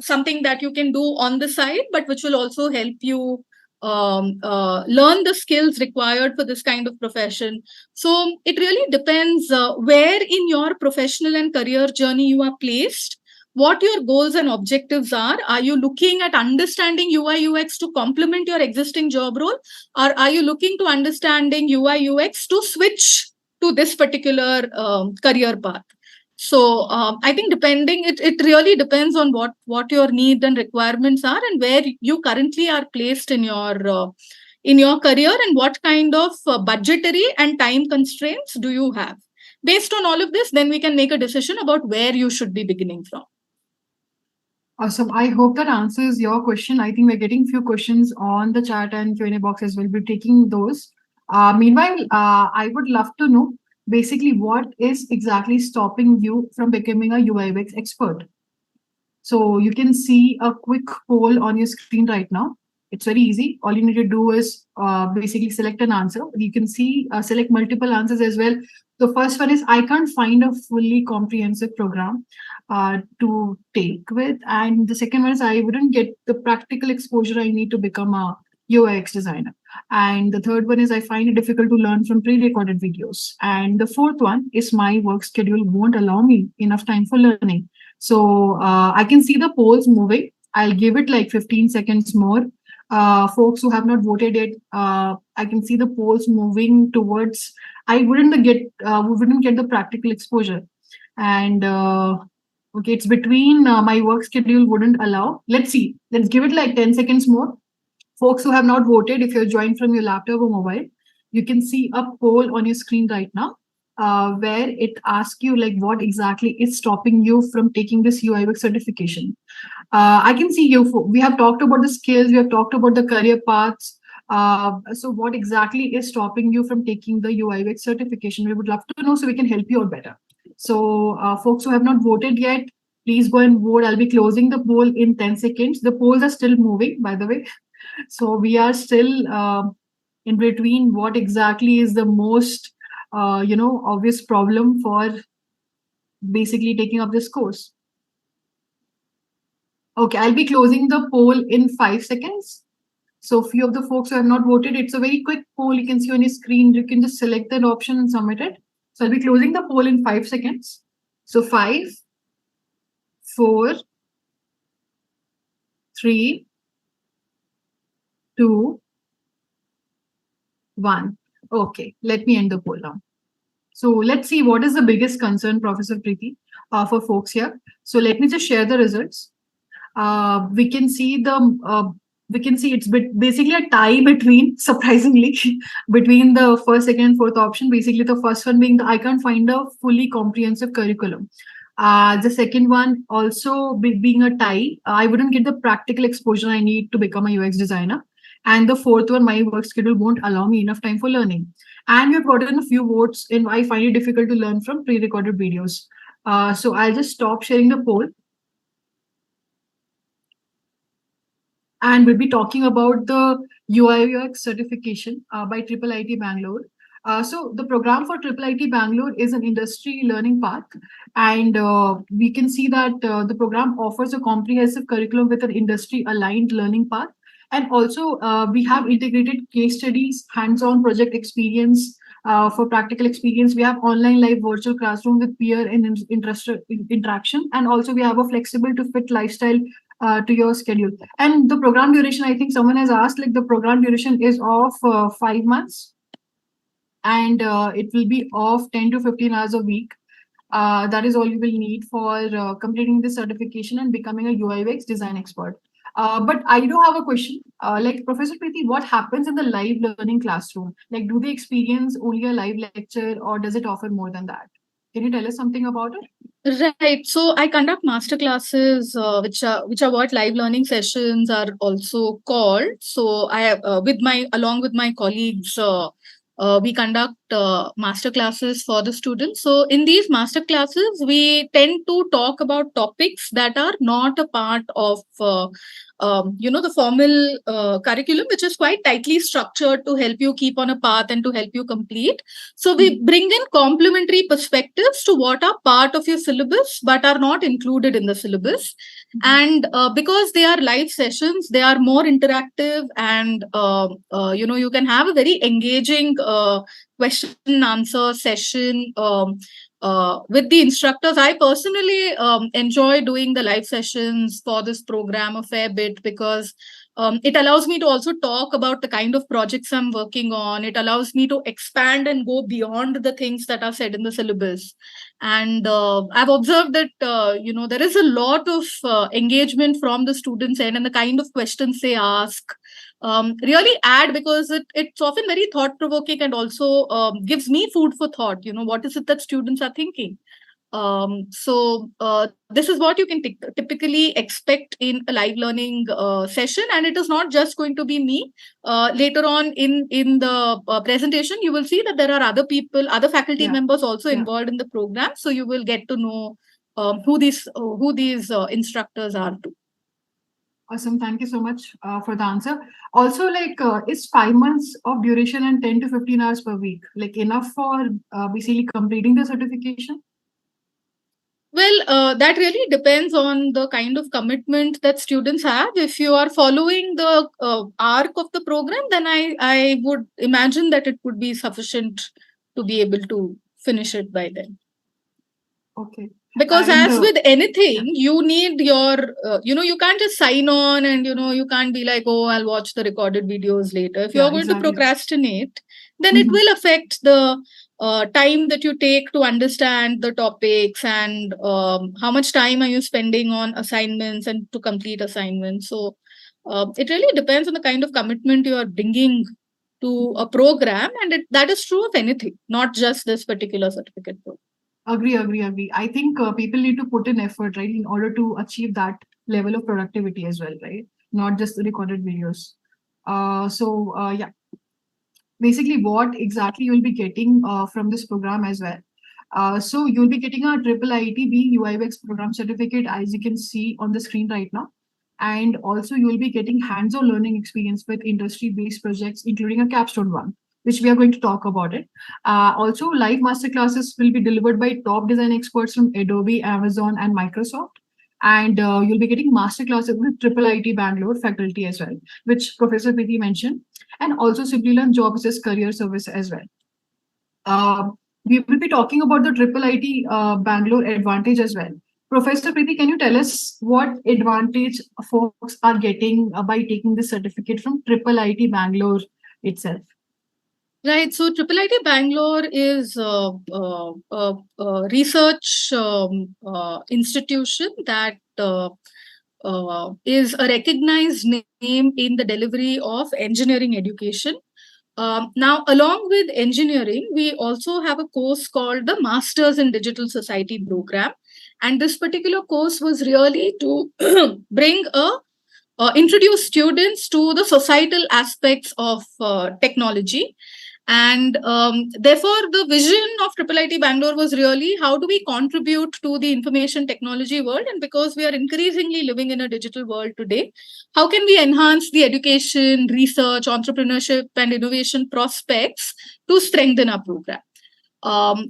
something that you can do on the side, but which will also help you learn the skills required for this kind of profession. So it really depends where in your professional and career journey you are placed, what your goals and objectives are. Are you looking at understanding UI UX to complement your existing job role, or are you looking to understanding UI UX to switch to this particular career path? So I think it really depends on what your needs and requirements are, and where you currently are placed in your career, and what kind of budgetary and time constraints do you have. Based on all of this, then we can make a decision about where you should be beginning from. Awesome. I hope that answers your question. I think we're getting few questions on the chat and Q&A box as well. We'll be taking those. Meanwhile, I would love to know basically what is exactly stopping you from becoming a UI/UX expert. So you can see a quick poll on your screen right now. It's very easy. All you need to do is basically select an answer. You can see select multiple answers as well. The first one is, I can't find a fully comprehensive program to take with. And the second one is, I wouldn't get the practical exposure I need to become a UX designer. And the third one is, I find it difficult to learn from pre-recorded videos. And the fourth one is, my work schedule won't allow me enough time for learning. So I can see the polls moving. I'll give it like 15 seconds more. Folks who have not voted yet, I can see the polls moving towards, I wouldn't get the practical exposure. And okay, it's between my work schedule wouldn't allow. Let's see. Let's give it like 10 seconds more. Folks who have not voted, if you're joined from your laptop or mobile, you can see a poll on your screen right now. Where it asks you like what exactly is stopping you from taking this UI/UX certification. I can see you. We have talked about the skills. We have talked about the career paths. So what exactly is stopping you from taking the UI/UX certification? We would love to know so we can help you out better. So folks who have not voted yet, please go and vote. I'll be closing the poll in 10 seconds. The polls are still moving, by the way. So we are still in between what exactly is the most obvious problem for basically taking up this course. Okay, I'll be closing the poll in 5 seconds. So few of the folks who have not voted, it's a very quick poll. You can see on your screen, you can just select that option and submit it. So I'll be closing the poll in 5 seconds. So 5, 4, 3, 2, 1. Okay, let me end the poll now. So let's see what is the biggest concern, Professor Preeti, for folks here. So let me just share the results. We can see it's basically a tie between, surprisingly, between the first, second, and fourth option. Basically, the first one being I can't find a fully comprehensive curriculum. The second one also being a tie. I wouldn't get the practical exposure I need to become a UX designer. And the fourth one, my work schedule won't allow me enough time for learning. And we've gotten a few votes in I find it difficult to learn from pre-recorded videos. So I'll just stop sharing the poll. And we'll be talking about the UI/UX certification by IIIT Bangalore. So the program for IIIT Bangalore is an industry learning path. And we can see that the program offers a comprehensive curriculum with an industry-aligned learning path. And also, we have integrated case studies, hands-on project experience. For practical experience, we have online live virtual classroom with peer and interaction. And also, we have a flexible to fit lifestyle to your schedule. And the program duration, I think someone has asked, like the program duration is of 5 months. And it will be of 10 to 15 hours a week. That is all you will need for completing this certification and becoming a UI/UX design expert. But I do have a question. Like Professor Preeti, what happens in the live learning classroom? Like, do they experience only a live lecture, or does it offer more than that? Can you tell us something about it? Right. So I conduct master classes, which are what live learning sessions are also called. So I have along with my colleagues. We conduct master classes for the students. So in these master classes, we tend to talk about topics that are not a part of the formal curriculum, which is quite tightly structured to help you keep on a path and to help you complete. So we bring in complementary perspectives to what are part of your syllabus but are not included in the syllabus. And because they are live sessions, they are more interactive, and you can have a very engaging question and answer session with the instructors. I personally enjoy doing the live sessions for this program a fair bit, because It allows me to also talk about the kind of projects I'm working on. It allows me to expand and go beyond the things that are said in the syllabus. And I've observed that, there is a lot of engagement from the students' end, and the kind of questions they ask really add, because it's often very thought-provoking and also gives me food for thought. What is it that students are thinking? So this is what you can typically expect in a live learning session, and it is not just going to be me. Later on in the presentation, you will see that there are other people, other faculty members also involved in the program. So you will get to know who these instructors are too. Awesome. Thank you so much for the answer. Also, is 5 months of duration and 10 to 15 hours per week enough for basically completing the certification? Well, that really depends on the kind of commitment that students have. If you are following the arc of the program, then I would imagine that it would be sufficient to be able to finish it by then. Okay. Because as with anything, you need your, you can't just sign on and, you can't be like, oh, I'll watch the recorded videos later. If you're going to procrastinate, then it will affect the time that you take to understand the topics, and how much time are you spending on assignments and to complete assignments. So it really depends on the kind of commitment you are bringing to a program, and that is true of anything, not just this particular certificate program. Agree. I think people need to put in effort, right, in order to achieve that level of productivity as well, right? Not just the recorded videos. Yeah. Basically, what exactly you'll be getting from this program as well. So you'll be getting a IIIT UI/UX program certificate, as you can see on the screen right now. And also you'll be getting hands-on learning experience with industry-based projects, including a capstone one, which we are going to talk about it. Also, live masterclasses will be delivered by top design experts from Adobe, Amazon, and Microsoft. And you'll be getting masterclasses with IIIT Bangalore faculty as well, which Professor Preeti mentioned, and also Simplilearn Jobs as career service as well. We will be talking about the IIIT Bangalore advantage as well. Professor Preeti, can you tell us what advantage folks are getting by taking this certificate from IIIT Bangalore itself? Right. So IIIT Bangalore is a research institution that is a recognized name in the delivery of engineering education. Now, along with engineering, we also have a course called the Masters in Digital Society program. And this particular course was really to introduce students to the societal aspects of technology. And therefore, the vision of IIIT Bangalore was really, how do we contribute to the information technology world? And because we are increasingly living in a digital world today, how can we enhance the education, research, entrepreneurship, and innovation prospects to strengthen our program?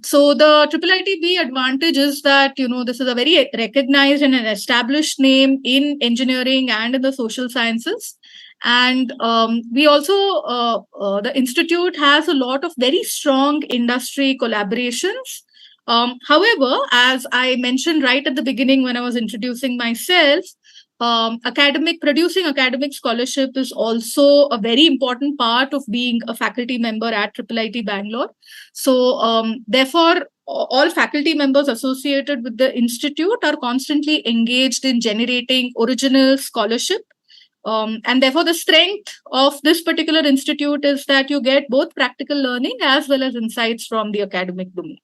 So the IIIT advantage is that, this is a very recognized and an established name in engineering and in the social sciences. And we also, the institute has a lot of very strong industry collaborations. However, as I mentioned right at the beginning when I was introducing myself, producing academic scholarship is also a very important part of being a faculty member at IIIT Bangalore. So therefore, all faculty members associated with the institute are constantly engaged in generating original scholarship. And therefore, the strength of this particular institute is that you get both practical learning as well as insights from the academic domain.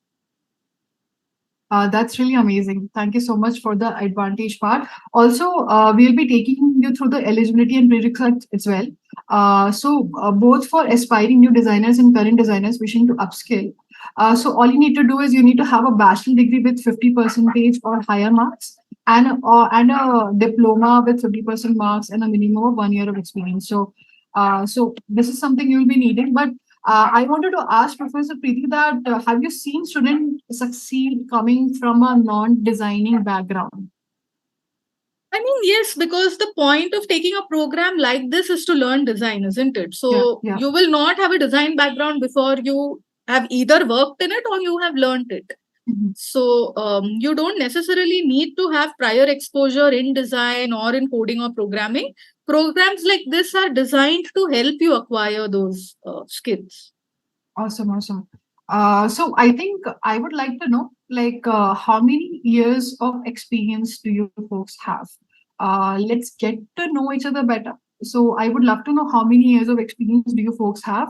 That's really amazing. Thank you so much for the advantage part. Also, we'll be taking you through the eligibility and prerequisites as well. So both for aspiring new designers and current designers wishing to upskill. So all you need to do is you need to have a bachelor degree with 50% or higher marks, and a diploma with 50% marks and a minimum of 1 year of experience. So this is something you'll be needing. But I wanted to ask Professor Preeti that have you seen students succeed coming from a non-designing background? I mean, yes, because the point of taking a program like this is to learn design, isn't it? So Yeah. you will not have a design background before you have either worked in it or you have learned it. So you don't necessarily need to have prior exposure in design or in coding or programming. Programs like this are designed to help you acquire those skills. Awesome, awesome. So I think I would like to know, like, how many years of experience do you folks have? Let's get to know each other better. So I would love to know how many years of experience do you folks have?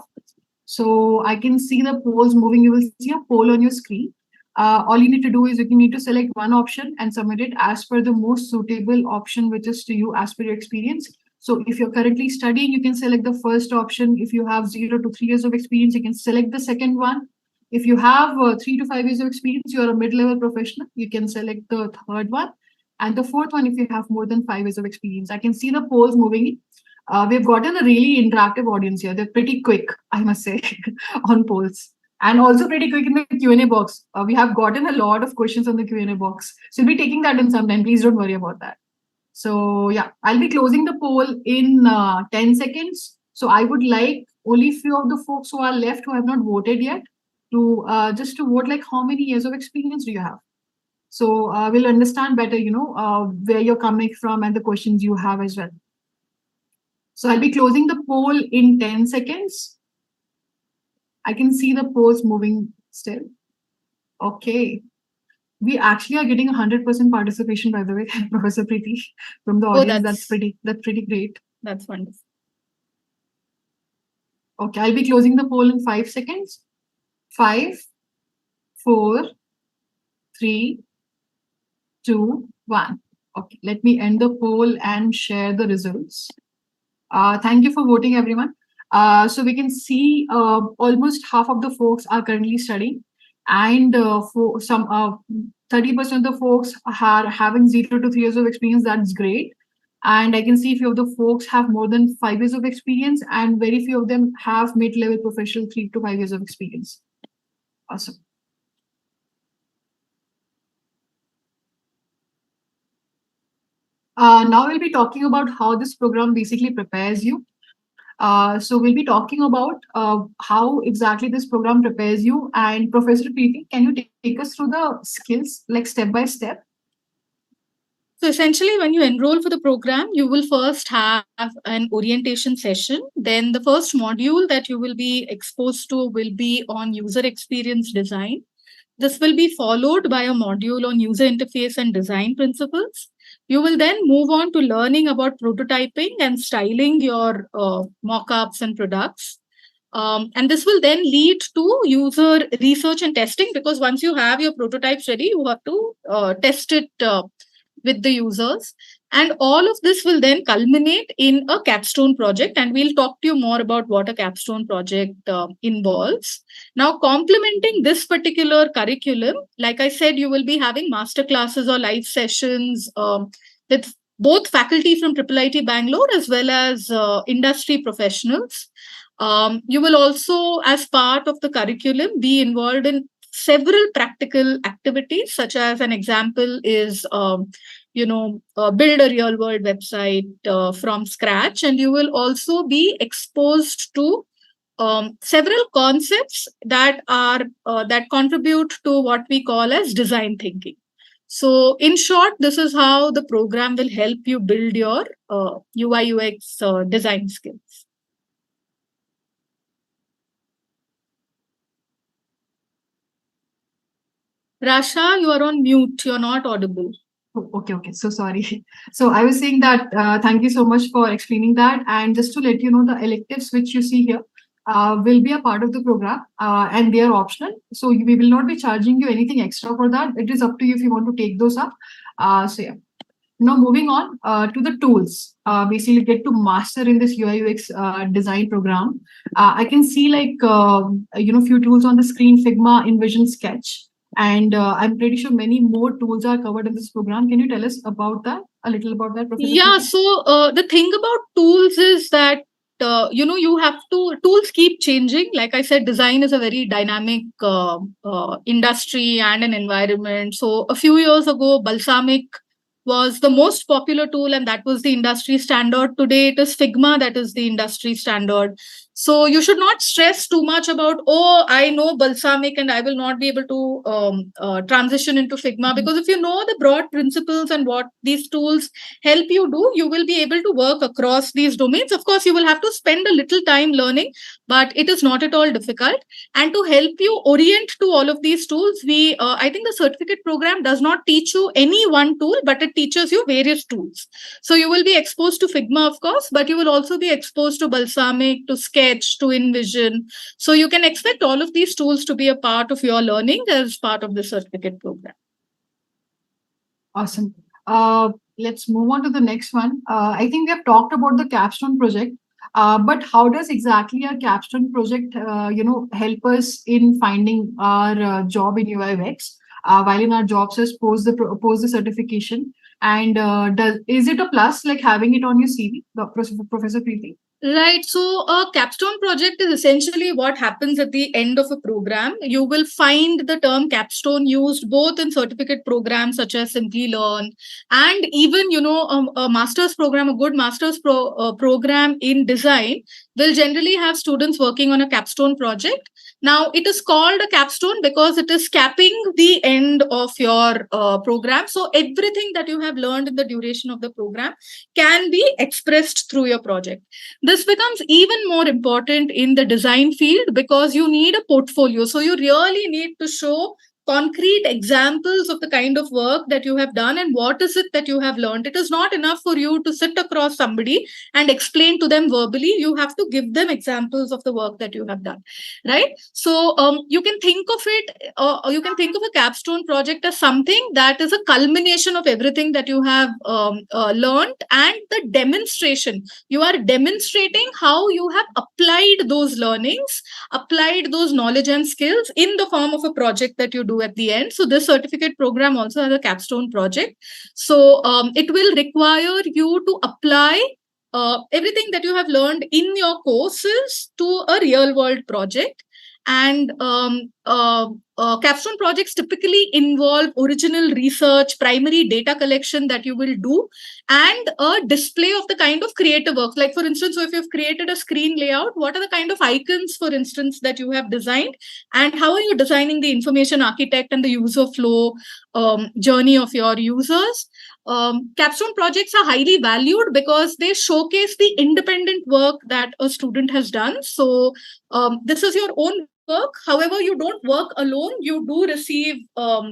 So I can see the polls moving. You will see a poll on your screen. All you need to do is you need to select one option and submit it as per the most suitable option, which is to you as per your experience. So if you're currently studying, you can select the first option. If you have 0 to 3 years of experience, you can select the second one. If you have 3 to 5 years of experience, you're a mid-level professional, you can select the third one. And the fourth one, if you have more than 5 years of experience. I can see the polls moving in. We've gotten a really interactive audience here. They're pretty quick, I must say, on polls. And also pretty quick in the Q&A box. We have gotten a lot of questions on the Q&A box. So we'll be taking that in some time. Please don't worry about that. So yeah, I'll be closing the poll in 10 seconds. So I would like only few of the folks who are left who have not voted yet to just to vote, like, how many years of experience do you have? So we'll understand better, where you're coming from and the questions you have as well. So I'll be closing the poll in 10 seconds. I can see the polls moving still. Okay. We actually are getting 100% participation, by the way, Professor Preeti, from the audience. That's pretty great. That's wonderful. Okay, I'll be closing the poll in 5 seconds. 5, 4, 3, 2, 1. Okay, let me end the poll and share the results. Thank you for voting, everyone. So we can see almost half of the folks are currently studying, and for some 30% of the folks are having 0 to 3 years of experience. That's great. And I can see few of the folks have more than 5 years of experience, and very few of them have mid-level professional 3 to 5 years of experience. Awesome. Now we'll be talking about how this program basically prepares you. So we'll be talking about how exactly this program prepares you. And Professor Preeti, can you take us through the skills, like step by step? So essentially, when you enroll for the program, you will first have an orientation session. Then the first module that you will be exposed to will be on user experience design. This will be followed by a module on user interface and design principles. You will then move on to learning about prototyping and styling your mockups and products. And this will then lead to user research and testing, because once you have your prototypes ready, you have to test it with the users. And all of this will then culminate in a capstone project. And we'll talk to you more about what a capstone project involves. Now, complementing this particular curriculum, like I said, you will be having master classes or live sessions with both faculty from IIIT Bangalore as well as industry professionals. You will also, as part of the curriculum, be involved in several practical activities, such as an example is build a real world website from scratch. And you will also be exposed to several concepts that are that contribute to what we call as design thinking. So in short, this is how the program will help you build your UI UX design skills. Rasha, you are on mute. You're not audible. Oh, okay. So sorry. So I was saying that thank you so much for explaining that. And just to let you know, the electives which you see here will be a part of the program and they are optional. So we will not be charging you anything extra for that. It is up to you if you want to take those up. So yeah. Now moving on to the tools, basically get to master in this UI UX design program. I can see few tools on the screen: Figma, InVision, Sketch, and I'm pretty sure many more tools are covered in this program. Can you tell us about that, a little about that, Professor? Yeah. So the thing about tools is that you have to, tools keep changing. Like I said, design is a very dynamic industry and an environment. So a few years ago, Balsamic was the most popular tool, and that was the industry standard. Today, it is Figma that is the industry standard. So you should not stress too much about, oh, I know balsamic and I will not be able to transition into Figma. Because if you know the broad principles and what these tools help you do, you will be able to work across these domains. Of course, you will have to spend a little time learning, but it is not at all difficult. And to help you orient to all of these tools, I think the certificate program does not teach you any one tool, but it teaches you various tools. So you will be exposed to Figma, of course, but you will also be exposed to balsamic, to sketch, to InVision. So you can expect all of these tools to be a part of your learning as part of the certificate program. Awesome. Let's move on to the next one. I think we have talked about the capstone project, but how does exactly a capstone project, help us in finding our job in UI UX while in our job search post the certification? And is it a plus like having it on your CV, Professor Preeti? Right. So a capstone project is essentially what happens at the end of a program. You will find the term capstone used both in certificate programs such as Simplilearn and even, a master's program, a good master's program in design will generally have students working on a capstone project. Now, it is called a capstone because it is capping the end of your program. So everything that you have learned in the duration of the program can be expressed through your project. This becomes even more important in the design field because you need a portfolio. So you really need to show concrete examples of the kind of work that you have done and what is it that you have learned. It is not enough for you to sit across somebody and explain to them verbally. You have to give them examples of the work that you have done, right? So you can think of it, you can think of a capstone project as something that is a culmination of everything that you have learned, and the demonstration. You are demonstrating how you have applied those learnings, applied those knowledge and skills in the form of a project that you do at the end. So this certificate program also has a capstone project. So it will require you to apply everything that you have learned in your courses to a real world project. And capstone projects typically involve original research, primary data collection that you will do, and a display of the kind of creative work. Like, for instance, so if you've created a screen layout, what are the kind of icons, for instance, that you have designed, and how are you designing the information architect and the user flow journey of your users? Capstone projects are highly valued because they showcase the independent work that a student has done. So this is your own work. However, you don't work alone. You do receive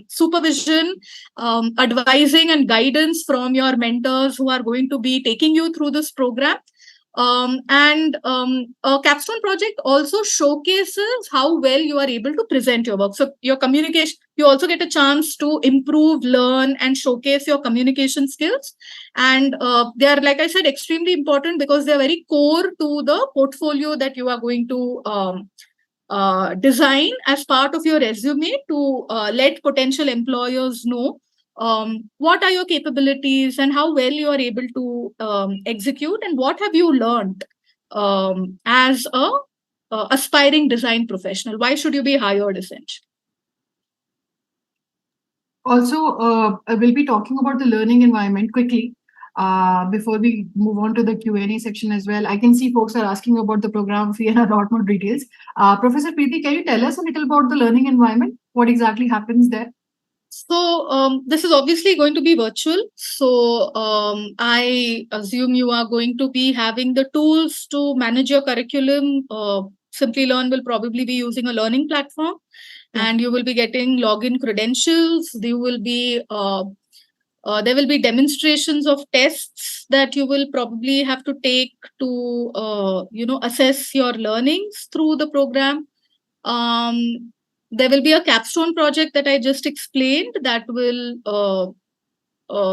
supervision, advising and guidance from your mentors who are going to be taking you through this program. A capstone project also showcases how well you are able to present your work. So your communication, you also get a chance to improve, learn, and showcase your communication skills. And they are, like I said, extremely important because they are very core to the portfolio that you are going to design as part of your resume to let potential employers know what are your capabilities and how well you are able to execute, and what have you learned as a aspiring design professional. Why should you be hired, essentially? Also, we'll be talking about the learning environment quickly before we move on to the Q&A section as well. I can see folks are asking about the program fee and a lot more details. Professor Preeti, can you tell us a little about the learning environment? What exactly happens there? So this is obviously going to be virtual. So I assume you are going to be having the tools to manage your curriculum. Simplilearn will probably be using a learning platform, and you will be getting login credentials. You will be there will be demonstrations of tests that you will probably have to take to assess your learnings through the program. There will be a capstone project that I just explained that will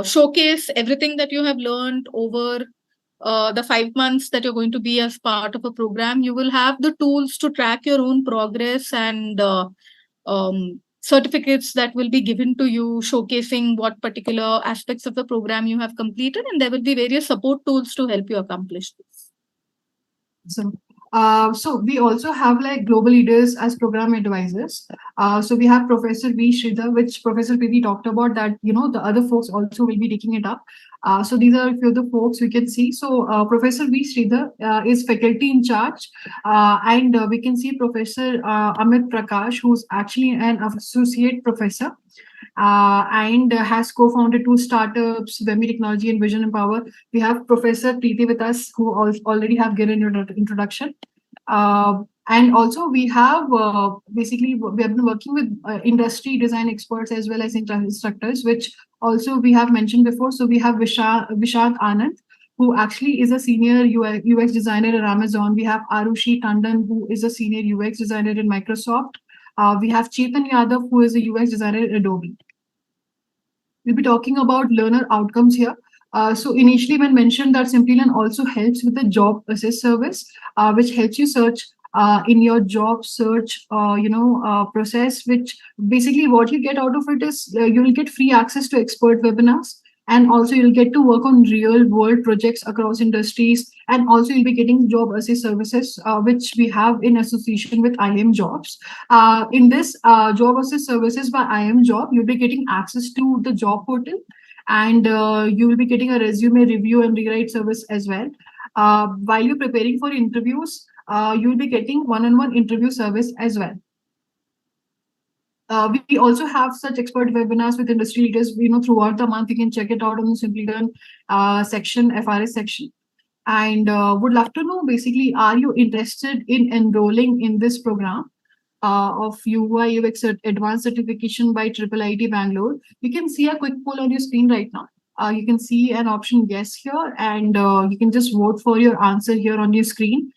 showcase everything that you have learned over the 5 months that you're going to be as part of a program. You will have the tools to track your own progress and certificates that will be given to you showcasing what particular aspects of the program you have completed, and there will be various support tools to help you accomplish this. Awesome. So we also have like global leaders as program advisors. So we have Professor V. Sridhar, which Professor PV talked about that, the other folks also will be taking it up. So these are a few of the folks we can see. So Professor V. Sridhar is faculty in charge. And we can see Professor Amit Prakash, who's actually an associate professor. And has co-founded two startups, Vemi Technology and Vision Empower. We have Professor Preeti with us, who already have given your introduction. And also we have basically we have been working with industry design experts as well as instructors, which also we have mentioned before. So we have Vishant Anand, who actually is a senior UX designer at Amazon. We have Arushi Tandon, who is a senior UX designer in Microsoft. We have Chetan Yadav, who is a UX designer at Adobe. We'll be talking about learner outcomes here. So initially, when mentioned that Simplilearn also helps with the job assist service, which helps you search in your job search, process. Which basically what you get out of it is you will get free access to expert webinars, and also you'll get to work on real world projects across industries, and also you'll be getting job assist services, which we have in association with IIM Jobs. In this job assist services by IIM Job, you'll be getting access to the job portal, and you will be getting a resume review and rewrite service as well. While you're preparing for interviews, you'll be getting one-on-one interview service as well. We also have such expert webinars with industry leaders, throughout the month. You can check it out on the Simplilearn section, FRS section. And would love to know, basically, are you interested in enrolling in this program of UI UX Advanced Certification by IIIT Bangalore? You can see a quick poll on your screen right now. You can see an option yes here, and you can just vote for your answer here on your screen.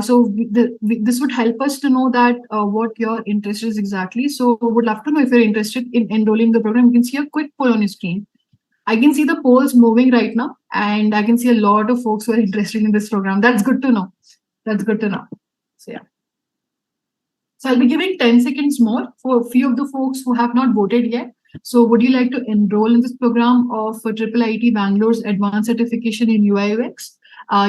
So this would help us to know that what your interest is exactly. So would love to know if you're interested in enrolling the program. You can see a quick poll on your screen. I can see the polls moving right now, and I can see a lot of folks who are interested in this program. That's good to know. That's good to know. So yeah. So I'll be giving 10 seconds more for a few of the folks who have not voted yet. So would you like to enroll in this program of IIIT Bangalore's Advanced Certification in UI UX?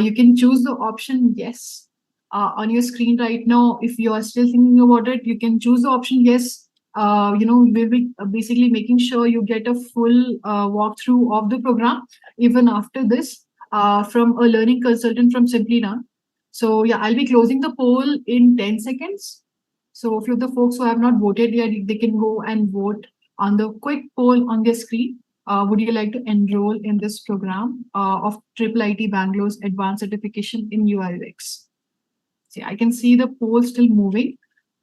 You can choose the option yes. On your screen right now, if you are still thinking about it, you can choose the option yes. We'll be basically making sure you get a full walkthrough of the program even after this from a learning consultant from Simplilearn. So yeah, I'll be closing the poll in 10 seconds. So a few of the folks who have not voted yet, they can go and vote on the quick poll on their screen. Would you like to enroll in this program of IIIT Bangalore's Advanced Certification in UI UX? See, I can see the poll still moving.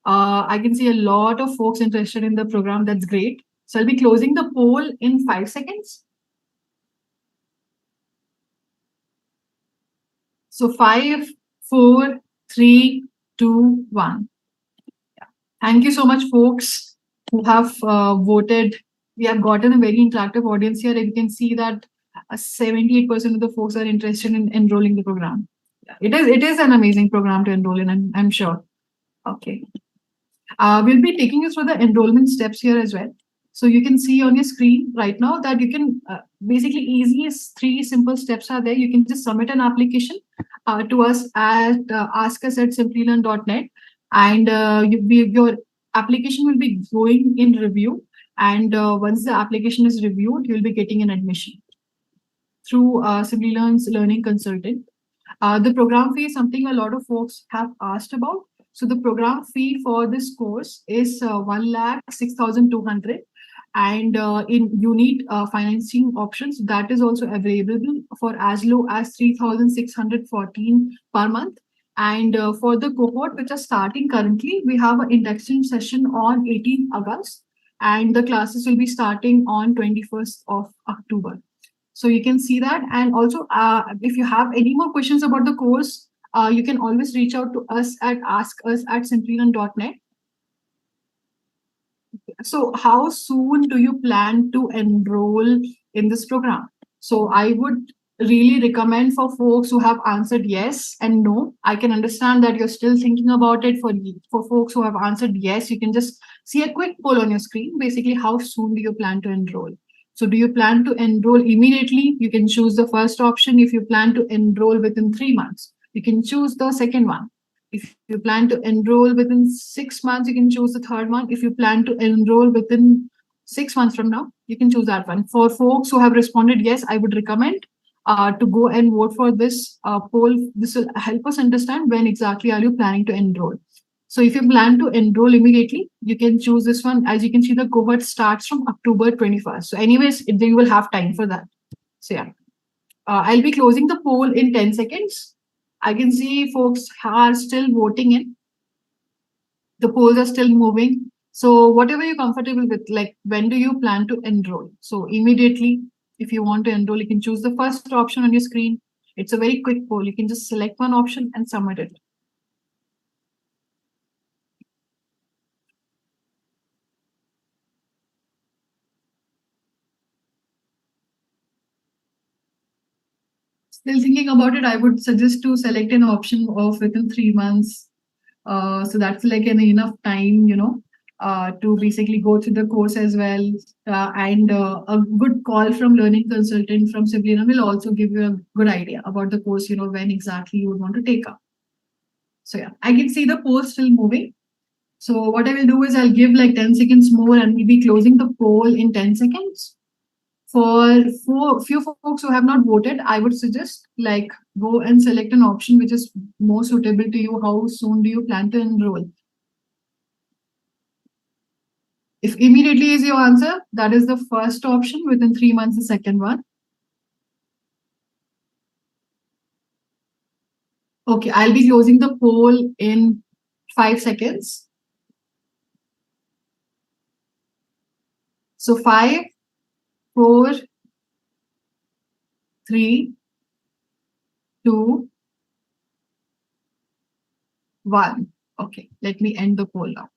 I can see a lot of folks interested in the program. That's great. So I'll be closing the poll in 5 seconds. So 5, 4, 3, 2, 1. Yeah. Thank you so much, folks who have voted. We have gotten a very interactive audience here. And you can see that 78% of the folks are interested in enrolling the program. Yeah, it is an amazing program to enroll in, I'm sure. Okay. We'll be taking you through the enrollment steps here as well. So you can see on your screen right now that you can basically easiest 3 simple steps are there. You can just submit an application to us at askus@simplilearn.net, and your application will be going in review. And once the application is reviewed, you'll be getting an admission through Simplilearn's learning consultant. The program fee is something a lot of folks have asked about. So the program fee for this course is 1,06,200, and you need financing options that is also available for as low as 3,614 per month. And for the cohort which are starting currently, we have an induction session on 18th August, and the classes will be starting on 21st of October. So you can see that. And also, if you have any more questions about the course, you can always reach out to us at askus@simplilearn.net. So how soon do you plan to enroll in this program? So I would really recommend for folks who have answered yes and no. I can understand that you're still thinking about it. For folks who have answered yes, you can just see a quick poll on your screen. Basically, how soon do you plan to enroll? So do you plan to enroll immediately? You can choose the first option. If you plan to enroll within 3 months, you can choose the second one. If you plan to enroll within 6 months, you can choose the third one. If you plan to enroll within 6 months from now, you can choose that one. For folks who have responded yes, I would recommend to go and vote for this poll. This will help us understand when exactly are you planning to enroll. So if you plan to enroll immediately, you can choose this one. As you can see, the cohort starts from October 21st. So anyways, you will have time for that. So yeah, I'll be closing the poll in 10 seconds. I can see folks are still voting in. The polls are still moving. So whatever you're comfortable with, like when do you plan to enroll? So immediately, if you want to enroll, you can choose the first option on your screen. It's a very quick poll. You can just select one option and submit it. Still thinking about it, I would suggest to select an option of within 3 months. So that's like an enough time, to basically go through the course as well. And a good call from learning consultant from Simplilearn will also give you a good idea about the course, when exactly you would want to take up. So yeah, I can see the poll still moving. So what I will do is I'll give like 10 seconds more and we'll be closing the poll in 10 seconds. For few folks who have not voted, I would suggest like go and select an option which is more suitable to you. How soon do you plan to enroll? If immediately is your answer, that is the first option. Within 3 months, the second one. Okay, I'll be closing the poll in 5 seconds. So 5, 4, 3, 2, 1. Okay, let me end the poll now.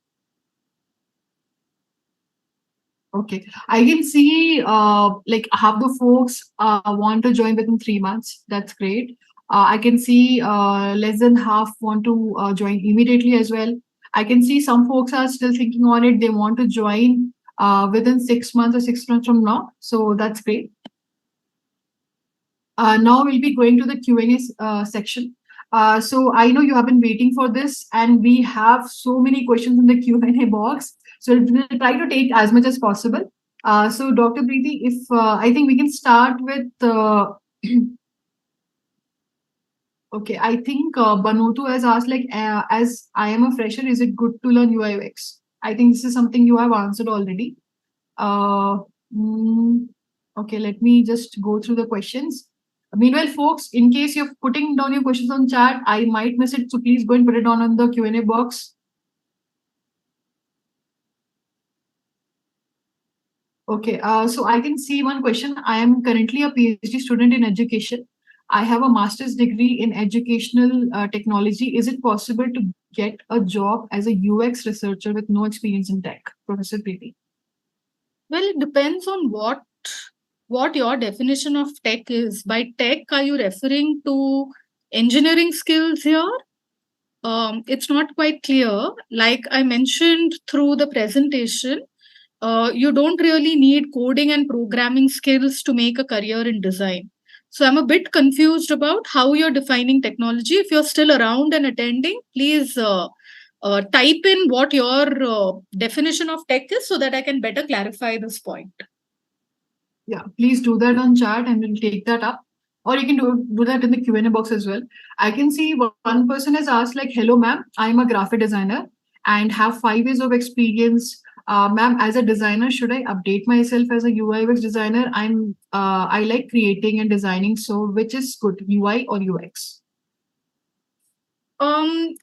Okay, I can see like half the folks want to join within 3 months. That's great. I can see less than half want to join immediately as well. I can see some folks are still thinking on it. They want to join within 6 months or 6 months from now. So that's great. Now we'll be going to the Q&A section. So I know you have been waiting for this and we have so many questions in the Q&A box. So we'll try to take as much as possible. So Dr. Preeti, if I think we can start with, okay, I think Banutu has asked like, as I am a fresher, is it good to learn UI UX? I think this is something you have answered already. Uh, mm, okay, let me just go through the questions. Meanwhile, folks, in case you're putting down your questions on chat, I might miss it. So please go and put it on the Q&A box. Okay, so I can see one question. I am currently a PhD student in education. I have a master's degree in educational technology. Is it possible to get a job as a UX researcher with no experience in tech? Professor Preeti. Well, it depends on what your definition of tech is. By tech, are you referring to engineering skills here? It's not quite clear. Like I mentioned through the presentation, you don't really need coding and programming skills to make a career in design. So I'm a bit confused about how you're defining technology. If you're still around and attending, please type in what your definition of tech is so that I can better clarify this point. Yeah, please do that on chat and we'll take that up. Or you can do that in the Q&A box as well. I can see one person has asked like, hello, ma'am, I'm a graphic designer and have 5 years of experience. Ma'am, as a designer, should I update myself as a UI UX designer? I like creating and designing. So which is good, UI or UX?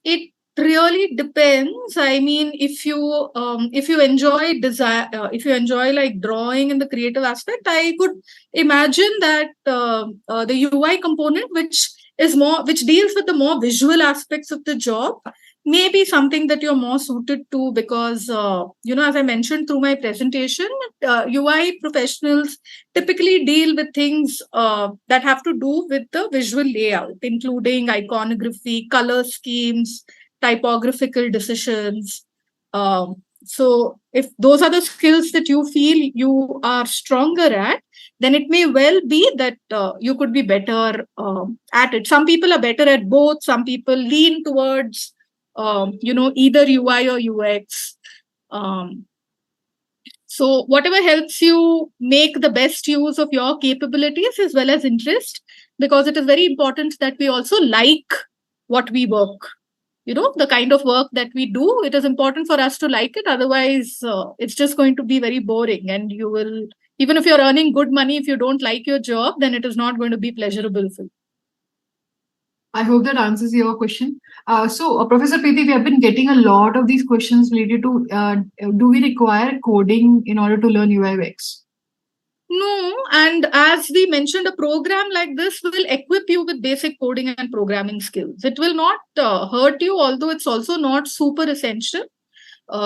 It really depends. I mean, if you enjoy design, if you enjoy like drawing in the creative aspect, I could imagine that the UI component, which deals with the more visual aspects of the job, may be something that you're more suited to, because as I mentioned through my presentation, UI professionals typically deal with things that have to do with the visual layout, including iconography, color schemes, typographical decisions. So if those are the skills that you feel you are stronger at, then it may well be that you could be better at it. Some people are better at both. Some people lean towards either UI or UX. So whatever helps you make the best use of your capabilities as well as interest, because it is very important that we also like what we work. The kind of work that we do, it is important for us to like it. Otherwise, it's just going to be very boring. And you will, even if you're earning good money, if you don't like your job, then it is not going to be pleasurable for you. I hope that answers your question. Professor Preeti, we have been getting a lot of these questions related to do we require coding in order to learn UI UX? No, and as we mentioned, a program like this will equip you with basic coding and programming skills. It will not hurt you, although it's also not super essential.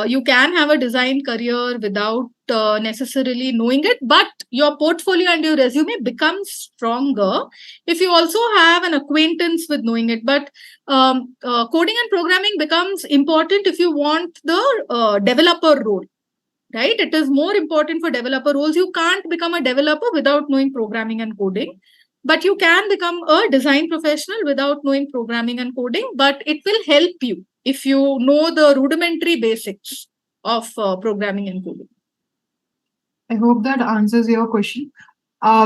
You can have a design career without necessarily knowing it, but your portfolio and your resume becomes stronger if you also have an acquaintance with knowing it. But coding and programming becomes important if you want the developer role. Right? It is more important for developer roles. You can't become a developer without knowing programming and coding, but you can become a design professional without knowing programming and coding. But it will help you if you know the rudimentary basics of programming and coding. I hope that answers your question.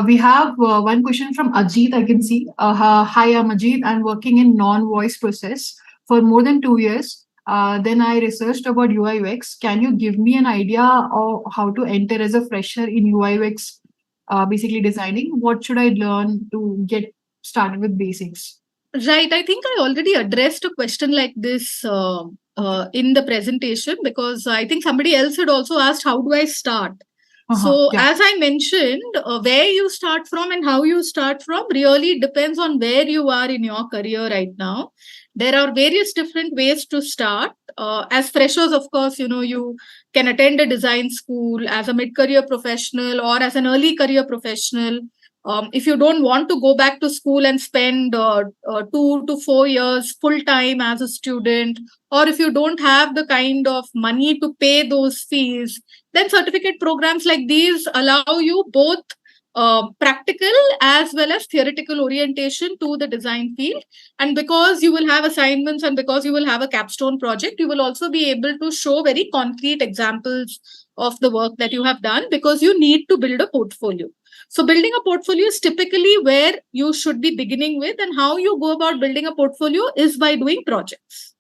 We have one question from Ajit. I can see. Hi, I'm Ajit. I'm working in non-voice process for more than 2 years. Then I researched about UI UX. Can you give me an idea of how to enter as a fresher in UI UX, basically designing? What should I learn to get started with basics? Right. I think I already addressed a question like this in the presentation, because I think somebody else had also asked, how do I start? So Yeah. as I mentioned, where you start from and how you start from really depends on where you are in your career right now. There are various different ways to start. As freshers, of course, you can attend a design school as a mid-career professional or as an early career professional. If you don't want to go back to school and spend 2 to 4 years full time as a student, or if you don't have the kind of money to pay those fees, then certificate programs like these allow you both practical as well as theoretical orientation to the design field. And because you will have assignments and because you will have a capstone project, you will also be able to show very concrete examples of the work that you have done, because you need to build a portfolio. So building a portfolio is typically where you should be beginning with, and how you go about building a portfolio is by doing projects.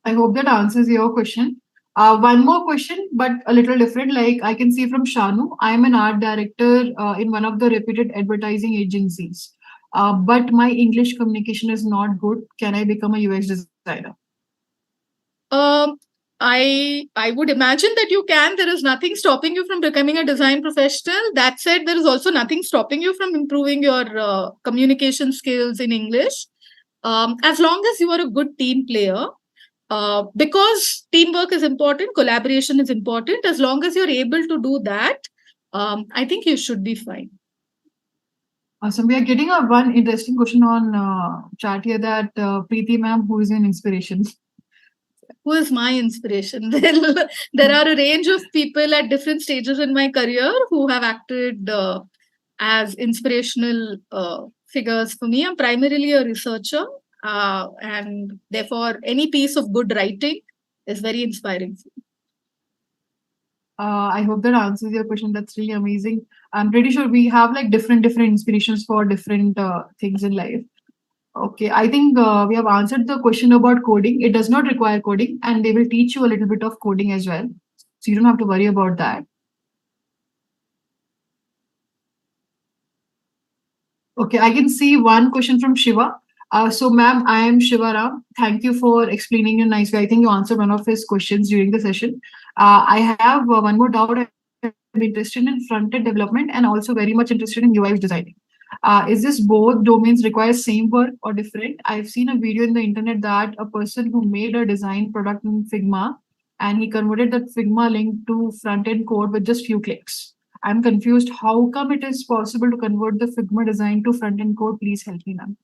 I hope that answers your question. One more question, but a little different. Like I can see from Shanu, I'm an art director in one of the reputed advertising agencies. But my English communication is not good. Can I become a UX designer? I would imagine that you can. There is nothing stopping you from becoming a design professional. That said, there is also nothing stopping you from improving your communication skills in English. As long as you are a good team player, because teamwork is important, collaboration is important. As long as you're able to do that, I think you should be fine. Awesome. We are getting one interesting question on chat here that Preeti ma'am, who is an inspiration? Who is my inspiration? There are a range of people at different stages in my career who have acted as inspirational figures for me. I'm primarily a researcher, and therefore any piece of good writing is very inspiring for me. I hope that answers your question. That's really amazing. I'm pretty sure we have like different inspirations for different things in life. Okay, I think we have answered the question about coding. It does not require coding, and they will teach you a little bit of coding as well. So you don't have to worry about that. Okay, I can see one question from Shiva. So, ma'am, I am Shiva Ram. Thank you for explaining in a nice way. I think you answered one of his questions during the session. I have one more doubt. I'm interested in front-end development and also very much interested in UI designing. Is this both domains require same work or different? I've seen a video in the internet that a person who made a design product in Figma and he converted that Figma link to front-end code with just few clicks. I'm confused. How come it is possible to convert the Figma design to front-end code? Please help me, ma'am.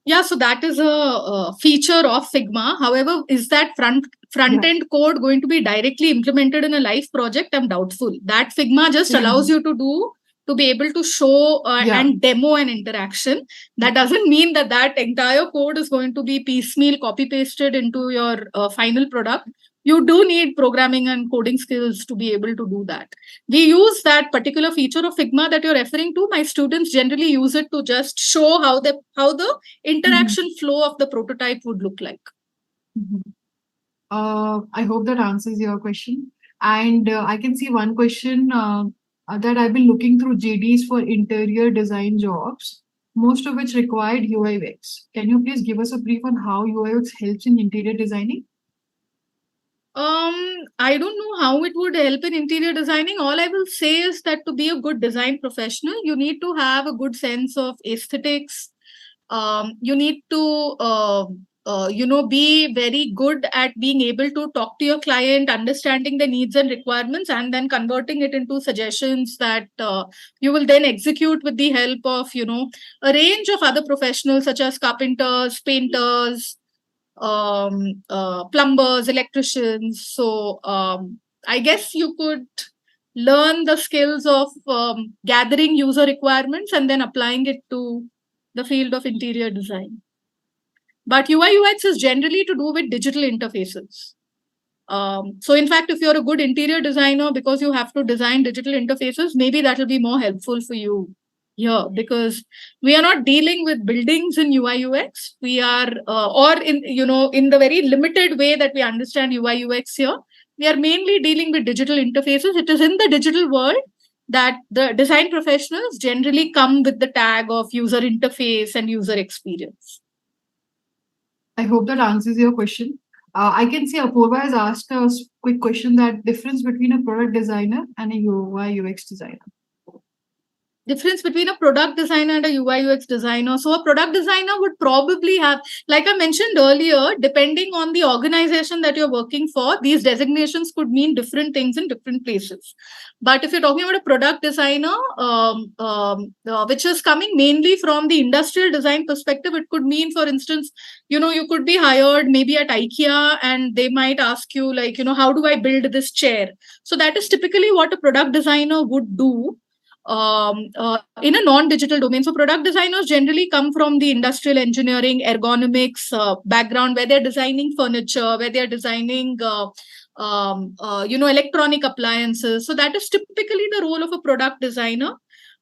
Yeah, so that is a feature of Figma. However, is that front-end code going to be directly implemented in a live project? I'm doubtful. That Figma just allows you to do to be able to show and demo an interaction. That doesn't mean that that entire code is going to be piecemeal copy pasted into your final product. You do need programming and coding skills to be able to do that. We use that particular feature of Figma that you're referring to. My students generally use it to just show how the interaction flow of the prototype would look like. I hope that answers your question. And I can see one question that I've been looking through JDs for interior design jobs, most of which required UI UX. Can you please give us a brief on how UI UX helps in interior designing? I don't know how it would help in interior designing. All I will say is that to be a good design professional, you need to have a good sense of aesthetics. You need to be very good at being able to talk to your client, understanding the needs and requirements, and then converting it into suggestions that you will then execute with the help of a range of other professionals such as carpenters, painters, plumbers, electricians. So I guess you could learn the skills of gathering user requirements and then applying it to the field of interior design. But UI UX is generally to do with digital interfaces. So in fact, if you're a good interior designer, because you have to design digital interfaces, maybe that will be more helpful for you here, because we are not dealing with buildings in UI UX. We are, or in the very limited way that we understand UI UX here, we are mainly dealing with digital interfaces. It is in the digital world that the design professionals generally come with the tag of user interface and user experience. I hope that answers your question. I can see Apurva has asked a quick question, that difference between a product designer and a UI UX designer. Difference between a product designer and a UI UX designer. So a product designer would probably have, like I mentioned earlier, depending on the organization that you're working for, these designations could mean different things in different places. But if you're talking about a product designer, which is coming mainly from the industrial design perspective, it could mean, for instance, you could be hired maybe at IKEA and they might ask you like, how do I build this chair? So that is typically what a product designer would do in a non-digital domain. So product designers generally come from the industrial engineering, ergonomics background, where they're designing furniture, where they're designing electronic appliances. So that is typically the role of a product designer.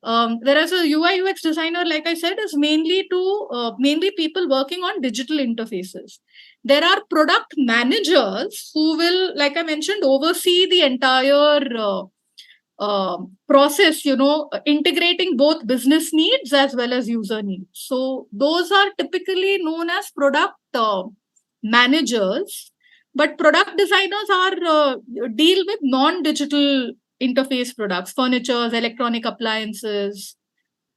Whereas a UI UX designer, like I said, is mainly people working on digital interfaces. There are product managers who will, like I mentioned, oversee the entire process, integrating both business needs as well as user needs. So those are typically known as product managers. But product designers are deal with non-digital interface products, furnitures, electronic appliances,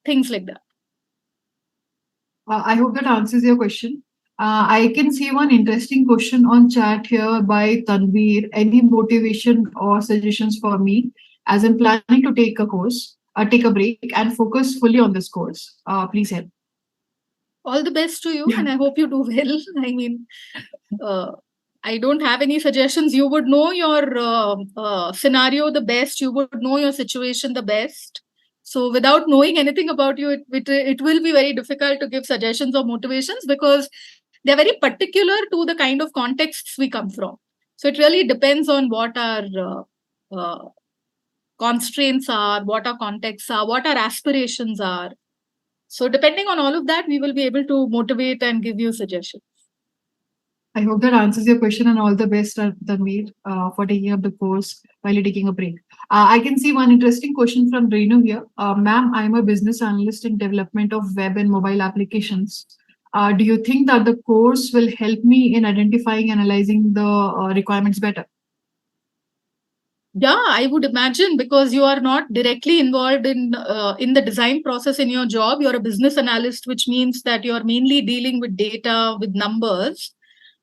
things like that. I hope that answers your question. I can see one interesting question on chat here by Tanveer. Any motivation or suggestions for me, as I'm planning to take a course, take a break and focus fully on this course? Please help. All the best to you, and I hope you do well. I mean, I don't have any suggestions. You would know your scenario the best. You would know your situation the best. So without knowing anything about you, it will be very difficult to give suggestions or motivations, because they're very particular to the kind of contexts we come from. So it really depends on what our constraints are, what our contexts are, what our aspirations are. So depending on all of that, we will be able to motivate and give you suggestions. I hope that answers your question, and all the best, Tanveer, for taking up the course while you're taking a break. I can see one interesting question from Renu here. Ma'am, I'm a business analyst in development of web and mobile applications. Do you think that the course will help me in identifying and analyzing the requirements better? Yeah, I would imagine, because you are not directly involved in the design process in your job. You're a business analyst, which means that you're mainly dealing with data, with numbers.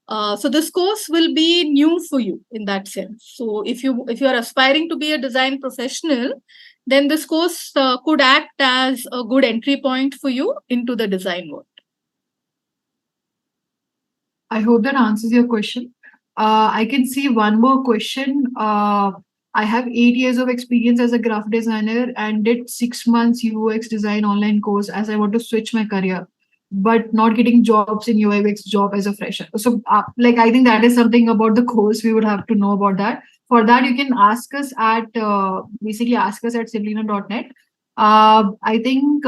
So this course will be new for you in that sense. So if you are aspiring to be a design professional, then this course could act as a good entry point for you into the design world. I hope that answers your question. I can see one more question I have 8 years of experience as a graphic designer and did 6 months UX design online course as I want to switch my career, but not getting jobs in UX job as a fresher. So, like, I think that is something about the course we would have to know about that. For that, you can ask us at basically ask us at simplelearn.net. I think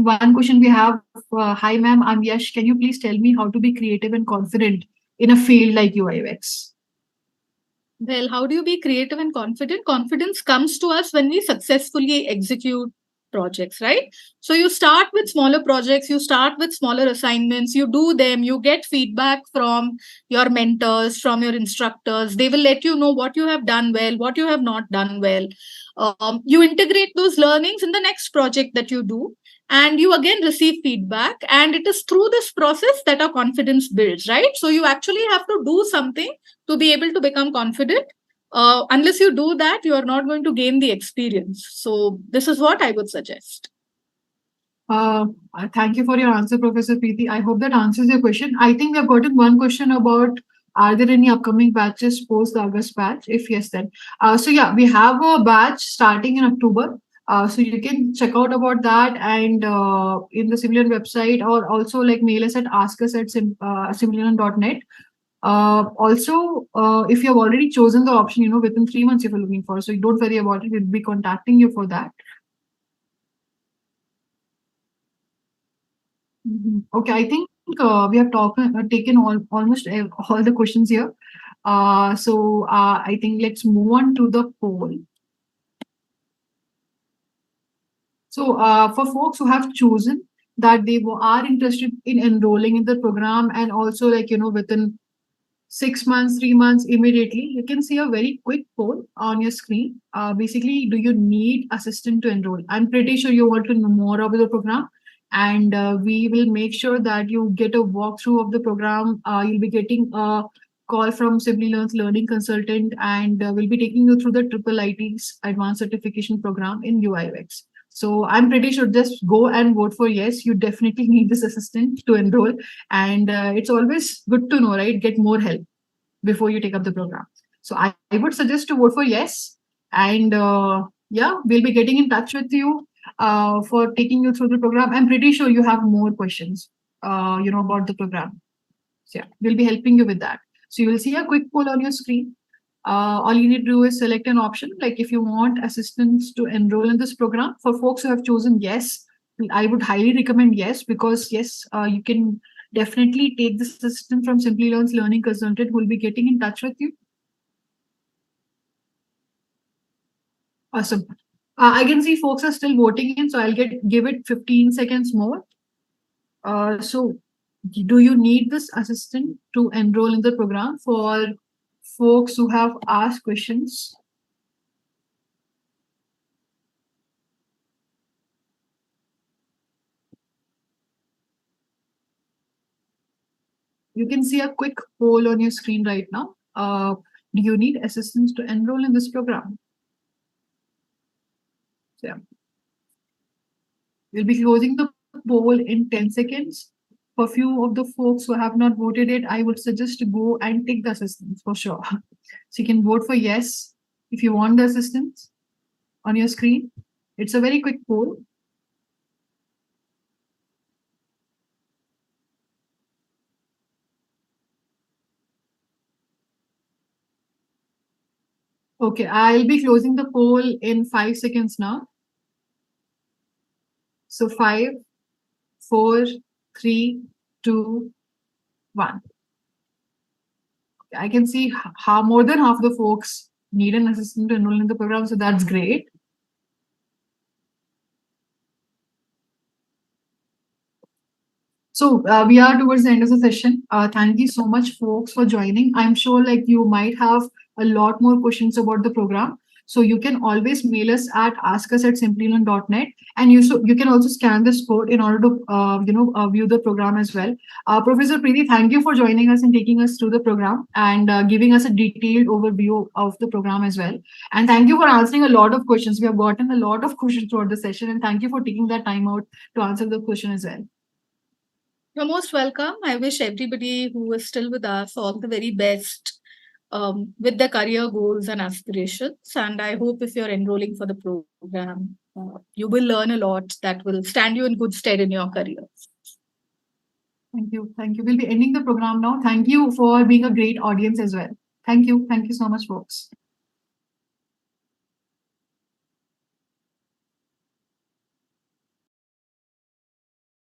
one question we have. Hi, ma'am. I'm Yash. Can you please tell me how to be creative and confident in a field like UI UX? Well, how do you be creative and confident? Confidence comes to us when we successfully execute projects, right? So you start with smaller projects, you start with smaller assignments, you do them, you get feedback from your mentors, from your instructors. They will let you know what you have done well, what you have not done well. You integrate those learnings in the next project that you do, and you again receive feedback. And it is through this process that our confidence builds, right? So you actually have to do something to be able to become confident. Unless you do that, you are not going to gain the experience. So this is what I would suggest. Thank you for your answer, Professor Preeti. I hope that answers your question. I think we have gotten one question about, are there any upcoming batches post the August batch? If yes, then. So yeah, we have a batch starting in October. So you can check out about that and in the Simplilearn website, or also like mail us at simplilearn.net. Also, if you have already chosen the option, within 3 months if you're looking for, so don't worry about it. We'll be contacting you for that. Okay, I think we have taken almost all the questions here. I think let's move on to the poll. So for folks who have chosen that they are interested in enrolling in the program, and also within 6 months, 3 months, immediately, you can see a very quick poll on your screen. Basically, do you need assistant to enroll? I'm pretty sure you want to know more about the program, and we will make sure that you get a walkthrough of the program. You'll be getting a call from Simplilearn's learning consultant, and we'll be taking you through the IIIT's advanced certification program in UI UX. So I'm pretty sure just go and vote for yes. You definitely need this assistant to enroll, and it's always good to know, right? Get more help before you take up the program. So I would suggest to vote for yes, and yeah, we'll be getting in touch with you for taking you through the program. I'm pretty sure you have more questions, about the program. So yeah, we'll be helping you with that. So you will see a quick poll on your screen. All you need to do is select an option, like if you want assistance to enroll in this program. For folks who have chosen yes, I would highly recommend yes, because yes, you can definitely take this assistant from Simplilearn's learning consultant, who will be getting in touch with you. Awesome. I can see folks are still voting in, so I'll give it 15 seconds more. So do you need this assistant to enroll in the program? For folks who have asked questions, you can see a quick poll on your screen right now. Do you need assistance to enroll in this program? So, yeah. We'll be closing the poll in 10 seconds. For few of the folks who have not voted it, I would suggest to go and take the assistance for sure. So you can vote for yes if you want the assistance on your screen. It's a very quick poll. Okay, I'll be closing the poll in 5 seconds now. So 5, 4, 3, 2, 1. I can see how more than half the folks need an assistant to enroll in the program, so that's great. So we are towards the end of the session. Thank you so much, folks, for joining. I'm sure like you might have a lot more questions about the program. So you can always mail us at askus@simplilearn.net, and you can also scan this code in order to view the program as well. Professor Preeti, thank you for joining us and taking us through the program, and giving us a detailed overview of the program as well. And thank you for answering a lot of questions. We have gotten a lot of questions throughout the session, and thank you for taking that time out to answer the question as well. You're most welcome. I wish everybody who is still with us all the very best with their career goals and aspirations. And I hope if you're enrolling for the program, you will learn a lot that will stand you in good stead in your career. Thank you. Thank you. We'll be ending the program now. Thank you for being a great audience as well. Thank you. Thank you so much, folks.